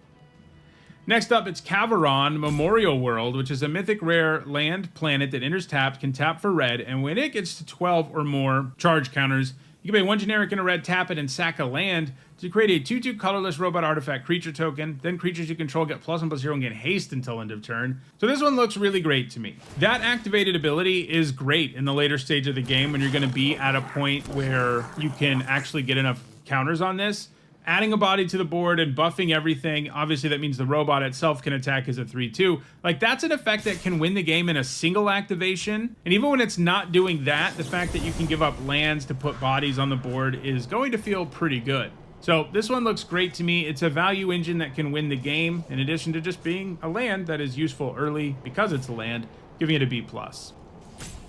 Next up, it's Caveron Memorial World, which is a mythic rare land planet that enters tapped, can tap for red, and when it gets to 12 or more charge counters, you can pay 1 generic and a red, tap it, and sack a land to create a 2/2 colorless robot artifact creature token. Then creatures you control get +1/+0 and get haste until end of turn. So this one looks really great to me. That activated ability is great in the later stage of the game when you're going to be at a point where you can actually get enough counters on this. Adding a body to the board and buffing everything, obviously that means the robot itself can attack as a 3/2. Like, that's an effect that can win the game in a single activation. And even when it's not doing that, the fact that you can give up lands to put bodies on the board is going to feel pretty good. So this one looks great to me. It's a value engine that can win the game, in addition to just being a land that is useful early because it's a land, giving it a B+.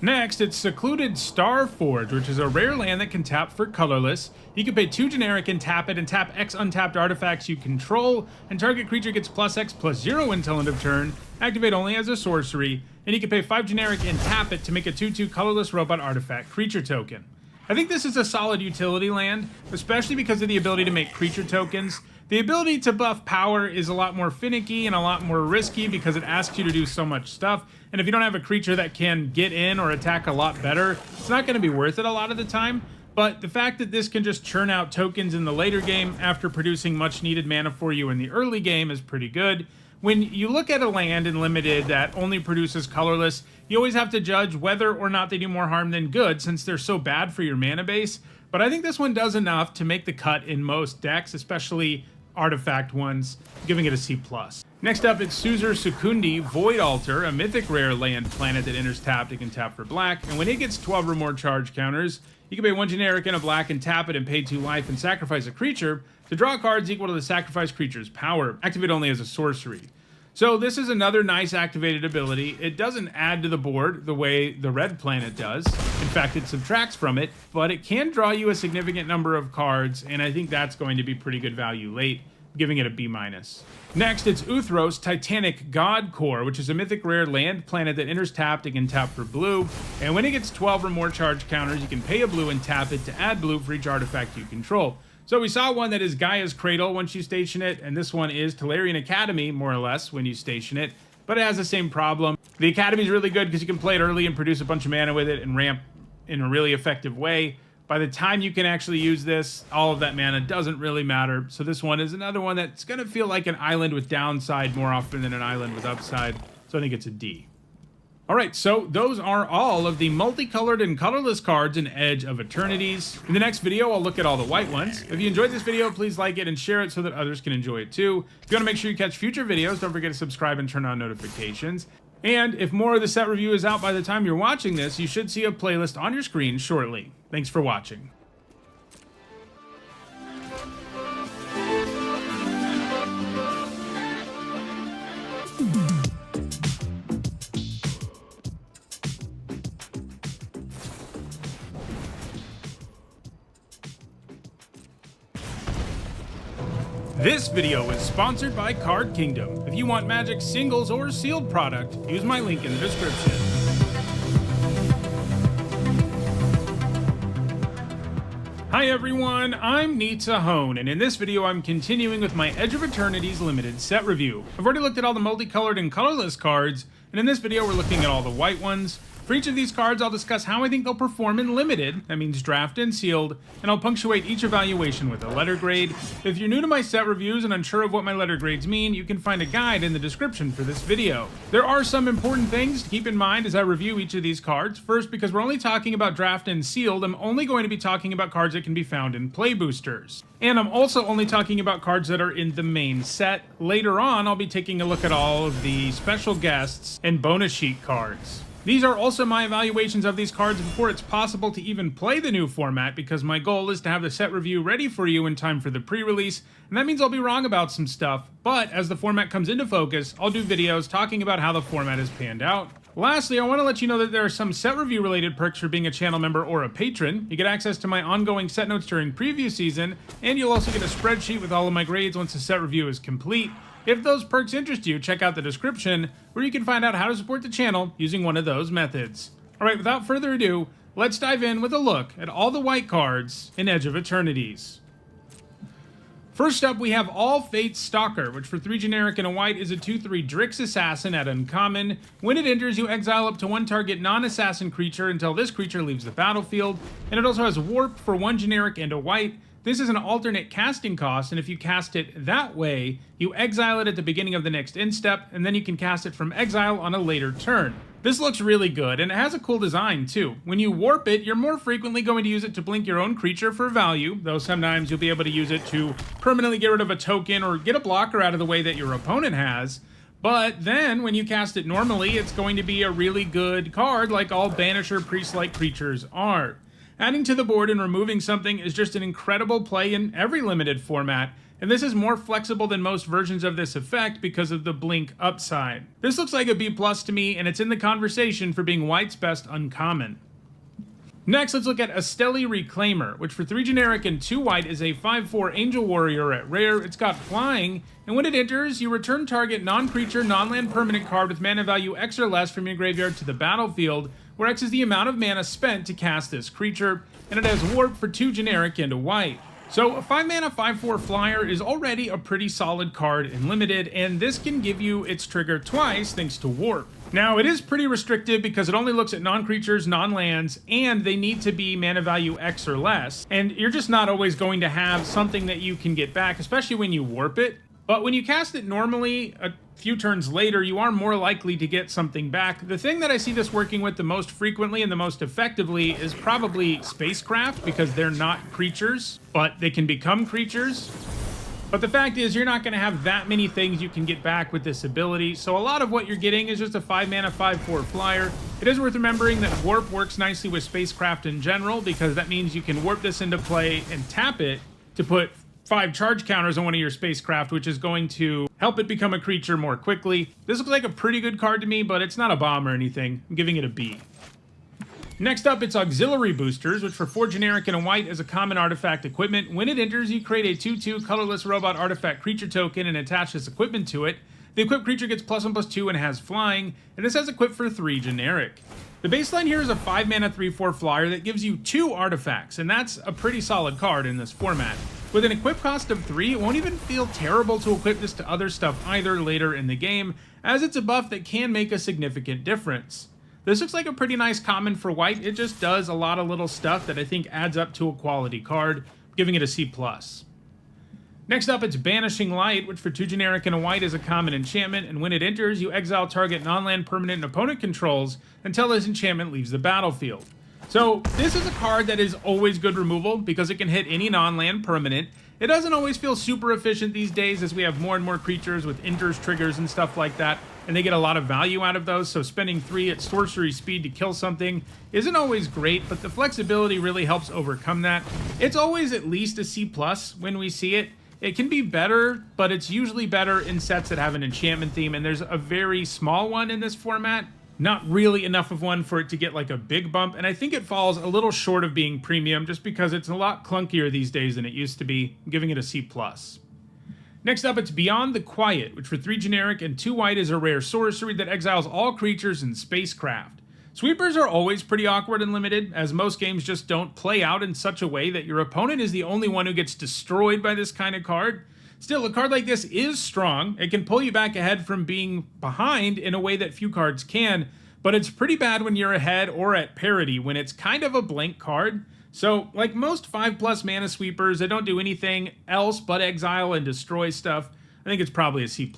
Next, it's Secluded Starforge, which is a rare land that can tap for colorless. You can pay 2 generic and tap it, and tap X untapped artifacts you control, and target creature gets +X/+0 until end of turn, activate only as a sorcery, and you can pay 5 generic and tap it to make a 2/2 colorless robot artifact creature token. I think this is a solid utility land, especially because of the ability to make creature tokens. The ability to buff power is a lot more finicky and a lot more risky because it asks you to do so much stuff, and if you don't have a creature that can get in or attack a lot better, it's not going to be worth it a lot of the time. But the fact that this can just churn out tokens in the later game after producing much needed mana for you in the early game is pretty good. When you look at a land in Limited that only produces colorless, you always have to judge whether or not they do more harm than good, since they're so bad for your mana base. But I think this one does enough to make the cut in most decks, especially artifact ones, giving it a C+. Next up, it's Suzur Sukundi Void Altar, a mythic rare land planet that enters tapped. It can tap for black, and when it gets 12 or more charge counters, you can pay 1 generic and a black and tap it and pay 2 life and sacrifice a creature to draw cards equal to the sacrificed creature's power. Activate only as a sorcery. So this is another nice activated ability. It doesn't add to the board the way the red planet does. In fact, it subtracts from it, but it can draw you a significant number of cards, and I think that's going to be pretty good value late, giving it a B-. Next, it's Uthros Titanic God Core, which is a mythic rare land planet that enters tapped. It can tap for blue, and when it gets 12 or more charge counters, you can pay a blue and tap it to add blue for each artifact you control. So we saw one that is Gaia's Cradle once you station it, and this one is Tolarian Academy, more or less, when you station it, but it has the same problem. The Academy is really good because you can play it early and produce a bunch of mana with it and ramp in a really effective way. By the time you can actually use this, all of that mana doesn't really matter. So this one is another one that's going to feel like an island with downside more often than an island with upside. So I think it's a D. All right, so those are all of the multicolored and colorless cards in Edge of Eternities. In the next video, I'll look at all the white ones. If you enjoyed this video, please like it and share it so that others can enjoy it too. If you want to make sure you catch future videos, don't forget to subscribe and turn on notifications. And if more of the set review is out by the time you're watching this, you should see a playlist on your screen shortly. Thanks for watching. This video is sponsored by Card Kingdom. If you want Magic singles or sealed product, use my link in the description. Hi everyone, I'm Hone, and in this video I'm continuing with my Edge of Eternities limited set review. I've already looked at all the multicolored and colorless cards, and in this video we're looking at all the white ones. For each of these cards, I'll discuss how I think they'll perform in Limited, that means draft and sealed, and I'll punctuate each evaluation with a letter grade. If you're new to my set reviews and unsure of what my letter grades mean, you can find a guide in the description for this video. There are some important things to keep in mind as I review each of these cards. First, because we're only talking about draft and sealed, I'm only going to be talking about cards that can be found in play boosters. And I'm also only talking about cards that are in the main set. Later on, I'll be taking a look at all of the special guests and bonus sheet cards. These are also my evaluations of these cards before it's possible to even play the new format, because my goal is to have the set review ready for you in time for the pre-release, and that means I'll be wrong about some stuff, but as the format comes into focus, I'll do videos talking about how the format is panned out. Lastly, I want to let you know that there are some set review related perks for being a channel member or a patron. You get access to my ongoing set notes during preview season, and you'll also get a spreadsheet with all of my grades once the set review is complete. If those perks interest you, check out the description, where you can find out how to support the channel using one of those methods. Alright, without further ado, let's dive in with a look at all the white cards in Edge of Eternities. First up, we have All Fate's Stalker, which for 3 generic and a white is a 2/3 Drix Assassin at uncommon. When it enters, you exile up to 1 target non-assassin creature until this creature leaves the battlefield, and it also has Warp for 1 generic and a white. This is an alternate casting cost, and if you cast it that way, you exile it at the beginning of the next end step, and then you can cast it from exile on a later turn. This looks really good, and it has a cool design too. When you warp it, you're more frequently going to use it to blink your own creature for value, though sometimes you'll be able to use it to permanently get rid of a token or get a blocker out of the way that your opponent has. But then, when you cast it normally, it's going to be a really good card like all Banisher Priest-like creatures are. Adding to the board and removing something is just an incredible play in every limited format, and this is more flexible than most versions of this effect because of the blink upside. This looks like a B+ to me, and it's in the conversation for being white's best uncommon. Next, let's look at Esteli Reclaimer, which for 3 generic and 2 white is a 5/4 Angel Warrior at rare. It's got flying, and when it enters, you return target non-creature, non-land permanent card with mana value X or less from your graveyard to the battlefield, where X is the amount of mana spent to cast this creature, and it has Warp for 2 generic and a white. So a 5 mana 5/4 flyer is already a pretty solid card in limited, and this can give you its trigger twice thanks to Warp. Now, it is pretty restrictive because it only looks at non-creatures, non-lands, and they need to be mana value X or less, and you're just not always going to have something that you can get back, especially when you warp it. But when you cast it normally, a few turns later, you are more likely to get something back. The thing that I see this working with the most frequently and the most effectively is probably Spacecraft, because they're not creatures, but they can become creatures. But the fact is, you're not going to have that many things you can get back with this ability, so a lot of what you're getting is just a 5 mana 5/4 flyer. It is worth remembering that Warp works nicely with Spacecraft in general, because that means you can warp this into play and tap it to put 5 charge counters on one of your Spacecraft, which is going to help it become a creature more quickly. This looks like a pretty good card to me, but it's not a bomb or anything. I'm giving it a B. Next up, it's Auxiliary Boosters, which for 4 generic and a white is a common artifact equipment. When it enters, you create a 2/2 colorless robot artifact creature token and attach this equipment to it. The equipped creature gets +1/+2 and has flying, and this has equipped for 3 generic. The baseline here is a 5 mana 3/4 flyer that gives you 2 artifacts, and that's a pretty solid card in this format. With an equip cost of 3, it won't even feel terrible to equip this to other stuff either later in the game, as it's a buff that can make a significant difference. This looks like a pretty nice common for white. It just does a lot of little stuff that I think adds up to a quality card, giving it a C+. Next up, it's Banishing Light, which for 2 generic and a white is a common enchantment, and when it enters, you exile target non-land permanent an opponent controls until this enchantment leaves the battlefield. So this is a card that is always good removal because it can hit any non-land permanent. It doesn't always feel super efficient these days as we have more and more creatures with enters, triggers, and stuff like that, and they get a lot of value out of those, so spending 3 at sorcery speed to kill something isn't always great, but the flexibility really helps overcome that. It's always at least a C+ when we see it. It can be better, but it's usually better in sets that have an enchantment theme, and there's a very small one in this format. Not really enough of one for it to get like a big bump, and I think it falls a little short of being premium just because it's a lot clunkier these days than it used to be. I'm giving it a C+. Next up, it's Beyond the Quiet, which for 3 generic and 2 white is a rare sorcery that exiles all creatures in Spacecraft. Sweepers are always pretty awkward and limited, as most games just don't play out in such a way that your opponent is the only one who gets destroyed by this kind of card. Still, a card like this is strong. It can pull you back ahead from being behind in a way that few cards can, but it's pretty bad when you're ahead or at parity when it's kind of a blank card. So, like most 5+ mana sweepers that don't do anything else but exile and destroy stuff, I think it's probably a C+.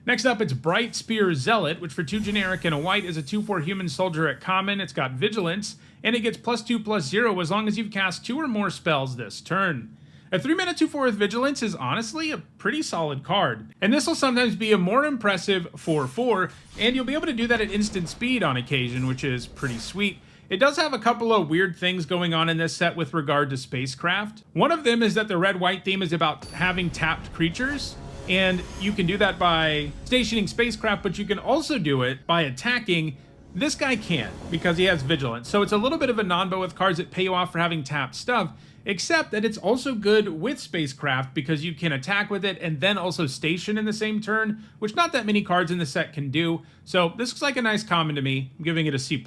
Next up, it's Bright Spear Zealot, which for 2 generic and a white is a 2/4 human soldier at common. It's got vigilance, and it gets +2/+0 as long as you've cast 2 or more spells this turn. A 3 mana 2/4 with vigilance is honestly a pretty solid card, and this will sometimes be a more impressive 4/4, and you'll be able to do that at instant speed on occasion, which is pretty sweet. It does have a couple of weird things going on in this set with regard to Spacecraft. One of them is that the red-white theme is about having tapped creatures, And you can do that by stationing spacecraft, but you can also do it by attacking. This guy can't because he has Vigilance. So it's a little bit of a non-bo with cards that pay you off for having tapped stuff, except that it's also good with spacecraft because you can attack with it and then also station in the same turn, which not that many cards in the set can do. So this looks like a nice common to me. I'm giving it a C+.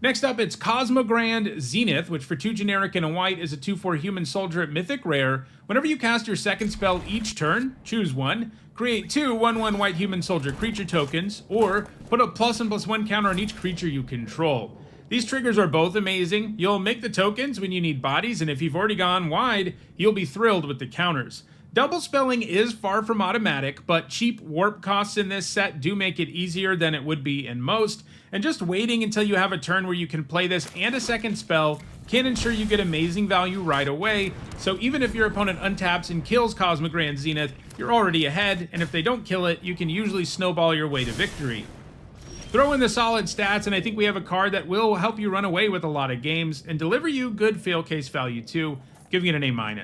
Next up, it's Cosmogrand Zenith, which for 2 generic and a white is a 2/4 human soldier at Mythic Rare. Whenever you cast your second spell each turn, choose one, create 2 1/1 white human soldier creature tokens, or put a +1/+1 counter on each creature you control. These triggers are both amazing. You'll make the tokens when you need bodies, and if you've already gone wide, you'll be thrilled with the counters. Double spelling is far from automatic, but cheap warp costs in this set do make it easier than it would be in most, and just waiting until you have a turn where you can play this and a second spell can ensure you get amazing value right away. So even if your opponent untaps and kills Cosmogrand Zenith, you're already ahead, and if they don't kill it, you can usually snowball your way to victory. Throw in the solid stats, and I think we have a card that will help you run away with a lot of games and deliver you good fail case value too, giving it an A-.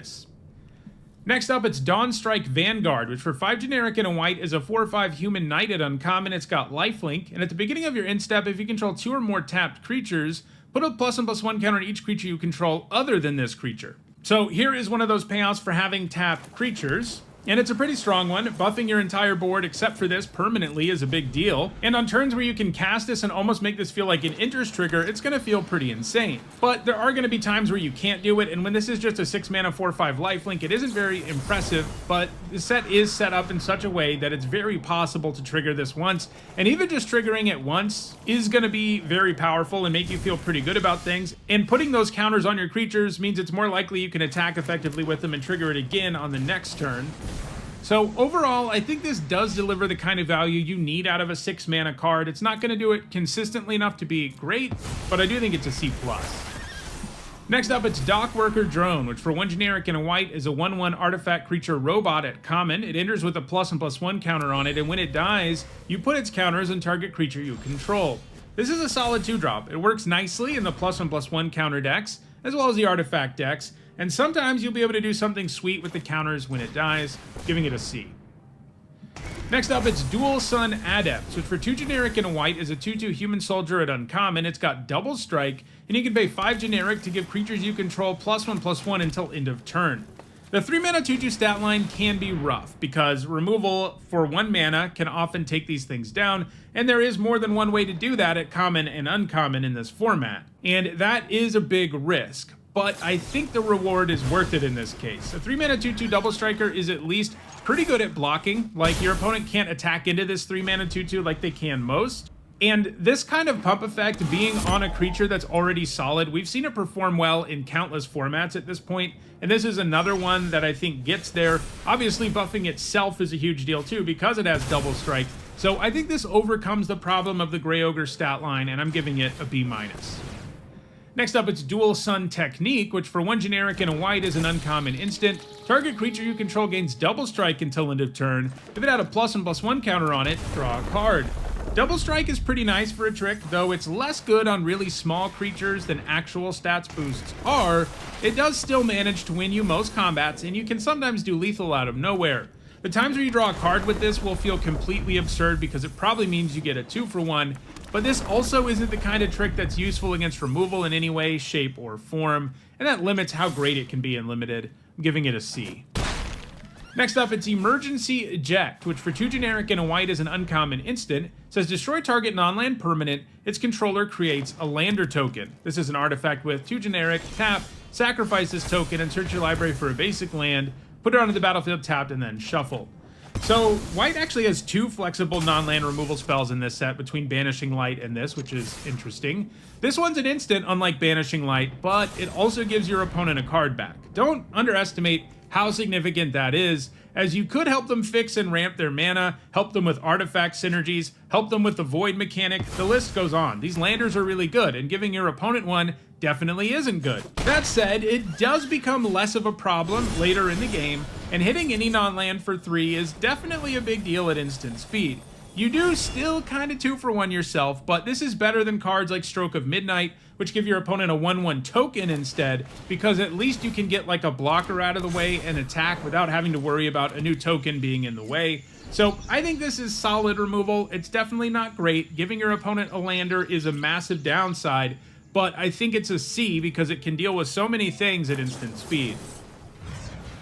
Next up, it's Dawnstrike Vanguard, which for 5 generic and a white is a 4/5 human knight at uncommon. It's got lifelink, and at the beginning of your end step, if you control 2 or more tapped creatures, put a +1/+1 counter on each creature you control other than this creature. So here is one of those payouts for having tapped creatures. And it's a pretty strong one. Buffing your entire board except for this permanently is a big deal. And on turns where you can cast this and almost make this feel like an interest trigger, it's going to feel pretty insane. But there are going to be times where you can't do it, and when this is just a 6 mana 4/5 lifelink, it isn't very impressive, but the set is set up in such a way that it's very possible to trigger this once, and even just triggering it once is going to be very powerful and make you feel pretty good about things. And putting those counters on your creatures means it's more likely you can attack effectively with them and trigger it again on the next turn. So overall, I think this does deliver the kind of value you need out of a 6 mana card. It's not going to do it consistently enough to be great, but I do think it's a C+. Next up, it's Dockworker Drone, which for 1 generic and a white is a 1/1 artifact creature robot at common. It enters with a +1/+1 counter on it, and when it dies, you put its counters on target creature you control. This is a solid 2-drop. It works nicely in the +1/+1 counter decks, as well as the artifact decks, and sometimes you'll be able to do something sweet with the counters when it dies, giving it a C. Next up, it's Dual Sun Adepts, which for 2 generic and a white is a 2/2 human soldier at uncommon. It's got double strike, and you can pay 5 generic to give creatures you control +1/+1 until end of turn. The 3 mana 2/2 stat line can be rough, because removal for 1 mana can often take these things down, and there is more than one way to do that at common and uncommon in this format. And that is a big risk, but I think the reward is worth it in this case. A 3 mana 2/2 double striker is at least pretty good at blocking. Like, your opponent can't attack into this 3 mana 2/2 like they can most. And this kind of pump effect being on a creature that's already solid, we've seen it perform well in countless formats at this point, and this is another one that I think gets there. Obviously, buffing itself is a huge deal too because it has double strike, so I think this overcomes the problem of the Grey Ogre stat line, and I'm giving it a B-. Next up, it's Dual Sun Technique, which for 1 generic and a white is an uncommon instant. Target creature you control gains double strike until end of turn. If it had a +1/+1 counter on it, draw a card. Double strike is pretty nice for a trick, though it's less good on really small creatures than actual stats boosts are. It does still manage to win you most combats, and you can sometimes do lethal out of nowhere. The times where you draw a card with this will feel completely absurd because it probably means you get a 2-for-1, but this also isn't the kind of trick that's useful against removal in any way, shape, or form, and that limits how great it can be in limited. I'm giving it a C. Next up, it's Emergency Eject, which for 2 generic and a white is an uncommon instant. It says destroy target non-land permanent. Its controller creates a lander token. This is an artifact with 2 generic, tap, sacrifice this token, and search your library for a basic land, put it onto the battlefield tapped, and then shuffle. So white actually has 2 flexible non-land removal spells in this set between Banishing Light and this, which is interesting. This one's an instant, unlike Banishing Light, but it also gives your opponent a card back. Don't underestimate how significant that is, as you could help them fix and ramp their mana, help them with artifact synergies, help them with the void mechanic, the list goes on. These landers are really good, and giving your opponent one definitely isn't good. That said, it does become less of a problem later in the game, and hitting any non-land for 3 is definitely a big deal at instant speed. You do still kind of 2-for-1 yourself, but this is better than cards like Stroke of Midnight, which give your opponent a 1/1 token instead, because at least you can get like a blocker out of the way and attack without having to worry about a new token being in the way. So I think this is solid removal. It's definitely not great. Giving your opponent a lander is a massive downside, but I think it's a C because it can deal with so many things at instant speed.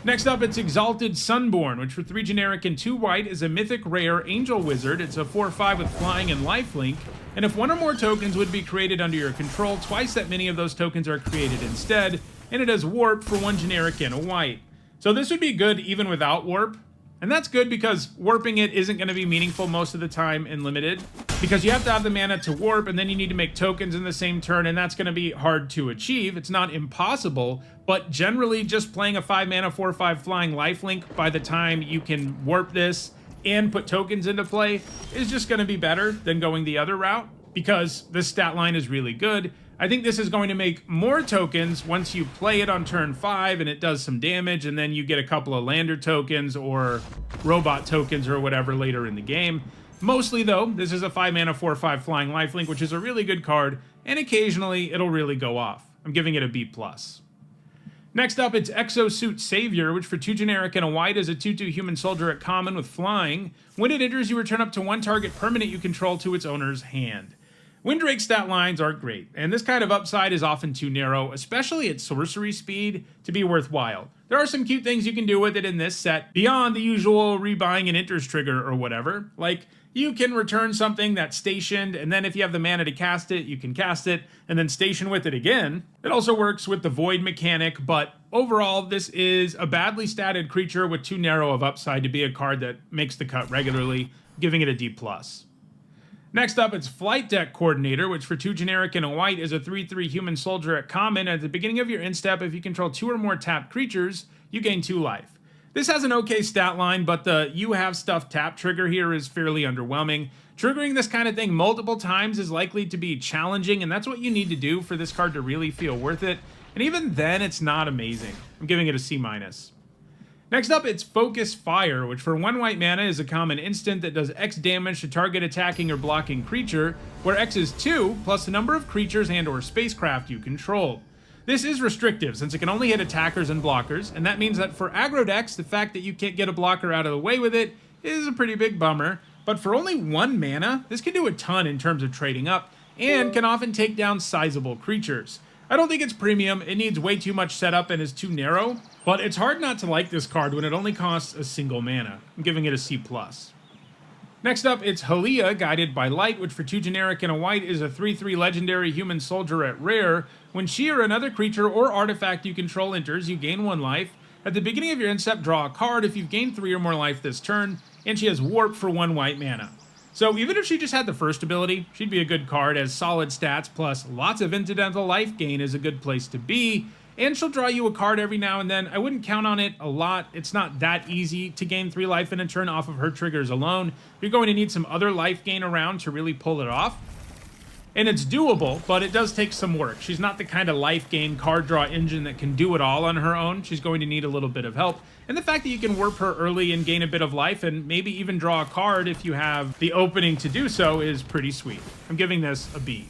Next up, it's Exalted Sunborn, which for 3 generic and 2 white is a mythic rare angel wizard. It's a 4/5 with flying and lifelink, and if 1 or more tokens would be created under your control, twice that many of those tokens are created instead, and it has warp for 1 generic and a white. So this would be good even without warp. And that's good because warping it isn't going to be meaningful most of the time in limited, because you have to have the mana to warp, and then you need to make tokens in the same turn, and that's going to be hard to achieve. It's not impossible, but generally just playing a 5 mana 4/5 flying lifelink by the time you can warp this and put tokens into play is just going to be better than going the other route, because this stat line is really good. I think this is going to make more tokens once you play it on turn 5 and it does some damage, and then you get a couple of lander tokens or robot tokens or whatever later in the game. Mostly though, this is a 5 mana 4/5 flying lifelink, which is a really good card, and occasionally it'll really go off. I'm giving it a B+. Next up, it's Exosuit Savior, which for 2 generic and a white is a 2/2 human soldier at common with flying. When it enters, you return up to 1 target permanent you control to its owner's hand. Windrake stat lines aren't great, and this kind of upside is often too narrow, especially at sorcery speed, to be worthwhile. There are some cute things you can do with it in this set, beyond the usual rebuying an enters trigger or whatever. Like, you can return something that's stationed, and then if you have the mana to cast it, you can cast it, and then station with it again. It also works with the void mechanic, but overall, this is a badly statted creature with too narrow of upside to be a card that makes the cut regularly, giving it a D+. Next up, it's Flight Deck Coordinator, which for 2 generic and a white is a 3/3 human soldier at common. At the beginning of your end step, if you control 2 or more tapped creatures, you gain 2 life. This has an okay stat line, but the you have stuff tap trigger here is fairly underwhelming. Triggering this kind of thing multiple times is likely to be challenging, and that's what you need to do for this card to really feel worth it. And even then, it's not amazing. I'm giving it a C-. Next up, it's Focus Fire, which for 1 white mana is a common instant that does X damage to target attacking or blocking creature, where X is 2, plus the number of creatures and or spacecraft you control. This is restrictive, since it can only hit attackers and blockers, and that means that for aggro decks, the fact that you can't get a blocker out of the way with it is a pretty big bummer. But for only 1 mana, this can do a ton in terms of trading up, and can often take down sizable creatures. I don't think it's premium, it needs way too much setup and is too narrow, but it's hard not to like this card when it only costs a single mana. I'm giving it a C+. Next up, it's Halia, Guided by Light, which for 2 generic and a white is a 3/3 legendary human soldier at rare. When she or another creature or artifact you control enters, you gain 1 life. At the beginning of your end step, draw a card if you've gained 3 or more life this turn, and she has warp for 1 white mana. So even if she just had the first ability, she'd be a good card, as solid stats plus lots of incidental life gain is a good place to be, and she'll draw you a card every now and then. I wouldn't count on it a lot. It's not that easy to gain 3 life in a turn off of her triggers alone. You're going to need some other life gain around to really pull it off. And it's doable, but it does take some work. She's not the kind of life gain card draw engine that can do it all on her own. She's going to need a little bit of help. And the fact that you can warp her early and gain a bit of life and maybe even draw a card if you have the opening to do so is pretty sweet. I'm giving this a B.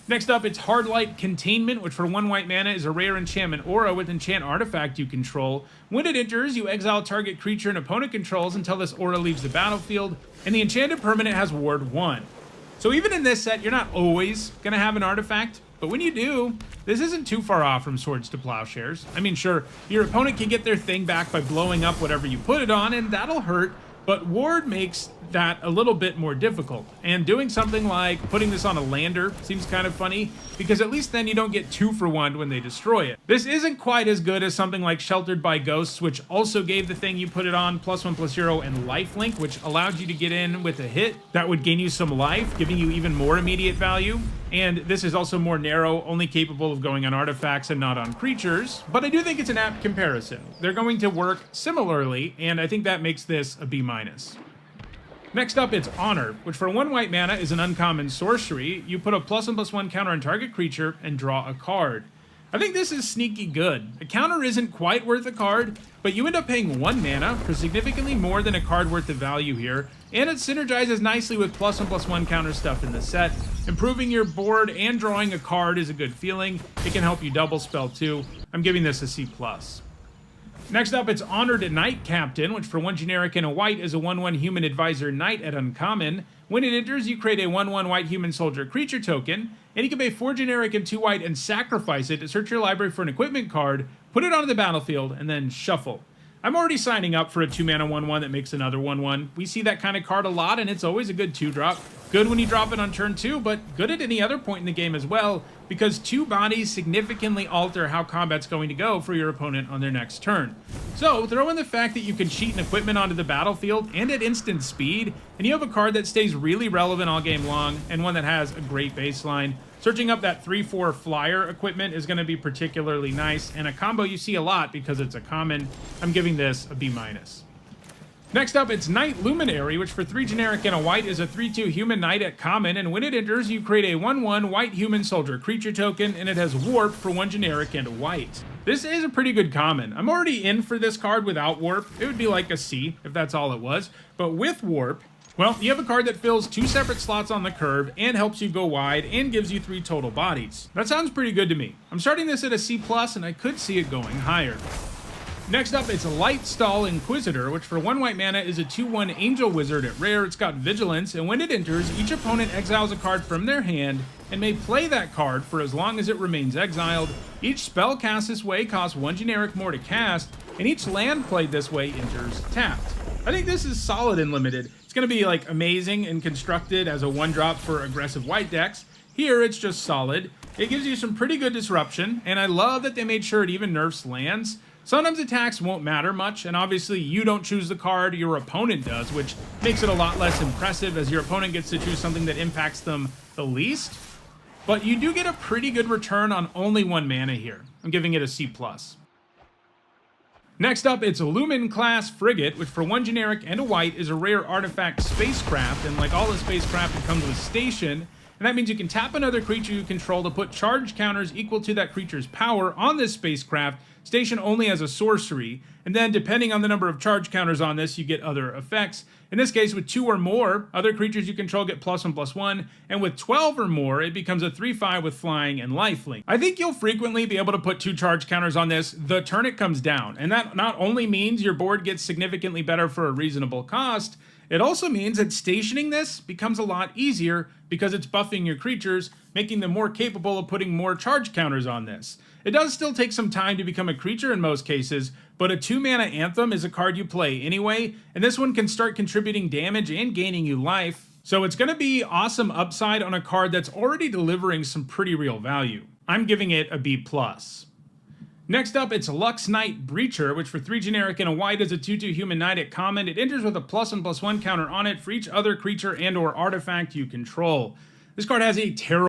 Next up, it's Hardlight Containment, which for 1 white mana is a rare enchantment aura with enchant artifact you control. When it enters, you exile target creature and opponent controls until this aura leaves the battlefield, and the enchanted permanent has ward 1. So even in this set, you're not always going to have an artifact, but when you do, this isn't too far off from Swords to Plowshares. I mean, sure, your opponent can get their thing back by blowing up whatever you put it on, and that'll hurt, but ward makes that a little bit more difficult. And doing something like putting this on a lander seems kind of funny, because at least then you don't get 2-for-1 when they destroy it. This isn't quite as good as something like Sheltered by Ghosts, which also gave the thing you put it on +1/+0 and lifelink, which allowed you to get in with a hit that would gain you some life, giving you even more immediate value. And this is also more narrow, only capable of going on artifacts and not on creatures. But I do think it's an apt comparison. They're going to work similarly, and I think that makes this a B-. Next up, it's Honor, which for 1 white mana is an uncommon sorcery. You put a +1/+1 counter on target creature and draw a card. I think this is sneaky good. A counter isn't quite worth a card, but you end up paying 1 mana for significantly more than a card worth of value here, and it synergizes nicely with +1/+1 counter stuff in the set. Improving your board and drawing a card is a good feeling. It can help you double spell too. I'm giving this a C+. Next up, it's Honored Knight Captain, which for 1 generic and a white is a 1/1 human advisor knight at uncommon. When it enters, you create a 1/1 white human soldier creature token, and you can pay 4 generic and 2 white and sacrifice it to search your library for an equipment card, put it onto the battlefield, and then shuffle. I'm already signing up for a 2-mana 1/1 that makes another 1/1. We see that kind of card a lot, and it's always a good 2-drop. Good when you drop it on turn 2, but good at any other point in the game as well, because 2 bodies significantly alter how combat's going to go for your opponent on their next turn. So throw in the fact that you can cheat an equipment onto the battlefield and at instant speed, and you have a card that stays really relevant all game long, and one that has a great baseline. Searching up that 3/4 flyer equipment is going to be particularly nice, and a combo you see a lot because it's a common. I'm giving this a B-. Next up, it's Knight Luminary, which for 3 generic and a white is a 3/2 human knight at common, and when it enters, you create a 1/1 white human soldier creature token, and it has warp for 1 generic and a white. This is a pretty good common. I'm already in for this card without warp. It would be like a C if that's all it was, but with warp, well, you have a card that fills 2 separate slots on the curve and helps you go wide and gives you 3 total bodies. That sounds pretty good to me. I'm starting this at a C+, and I could see it going higher. Next up, it's Lightstall Inquisitor, which for 1 white mana is a 2/1 Angel Wizard at rare. It's got Vigilance, and when it enters, each opponent exiles a card from their hand and may play that card for as long as it remains exiled. Each spell cast this way costs 1 generic more to cast, and each land played this way enters tapped. I think this is solid in limited. It's going to be like amazing and constructed as a 1-drop for aggressive white decks. Here, it's just solid. It gives you some pretty good disruption, and I love that they made sure it even nerfs lands. Sometimes attacks won't matter much, and obviously you don't choose the card, your opponent does, which makes it a lot less impressive as your opponent gets to choose something that impacts them the least. But you do get a pretty good return on only 1 mana here. I'm giving it a C+. Next up, it's a Lumen class Frigate, which for 1 generic and a white is a rare artifact spacecraft, and like all the spacecraft, it comes with station. And that means you can tap another creature you control to put charge counters equal to that creature's power on this spacecraft. Station only as a sorcery, and then depending on the number of charge counters on this, you get other effects. In this case, with 2 or more, other creatures you control get +1/+1, and with 12 or more, it becomes a 3/5 with flying and lifelink. I think you'll frequently be able to put 2 charge counters on this the turn it comes down, and that not only means your board gets significantly better for a reasonable cost, it also means that stationing this becomes a lot easier because it's buffing your creatures, making them more capable of putting more charge counters on this. It does still take some time to become a creature in most cases, but a 2-mana Anthem is a card you play anyway, and this one can start contributing damage and gaining you life. So it's going to be awesome upside on a card that's already delivering some pretty real value. I'm giving it a B+. Next up, it's Lux Knight Breacher, which for 3 generic and a white is a 2/2 human knight at common. It enters with a +1/+1 counter on it for each other creature and or artifact you control. This card has a terrible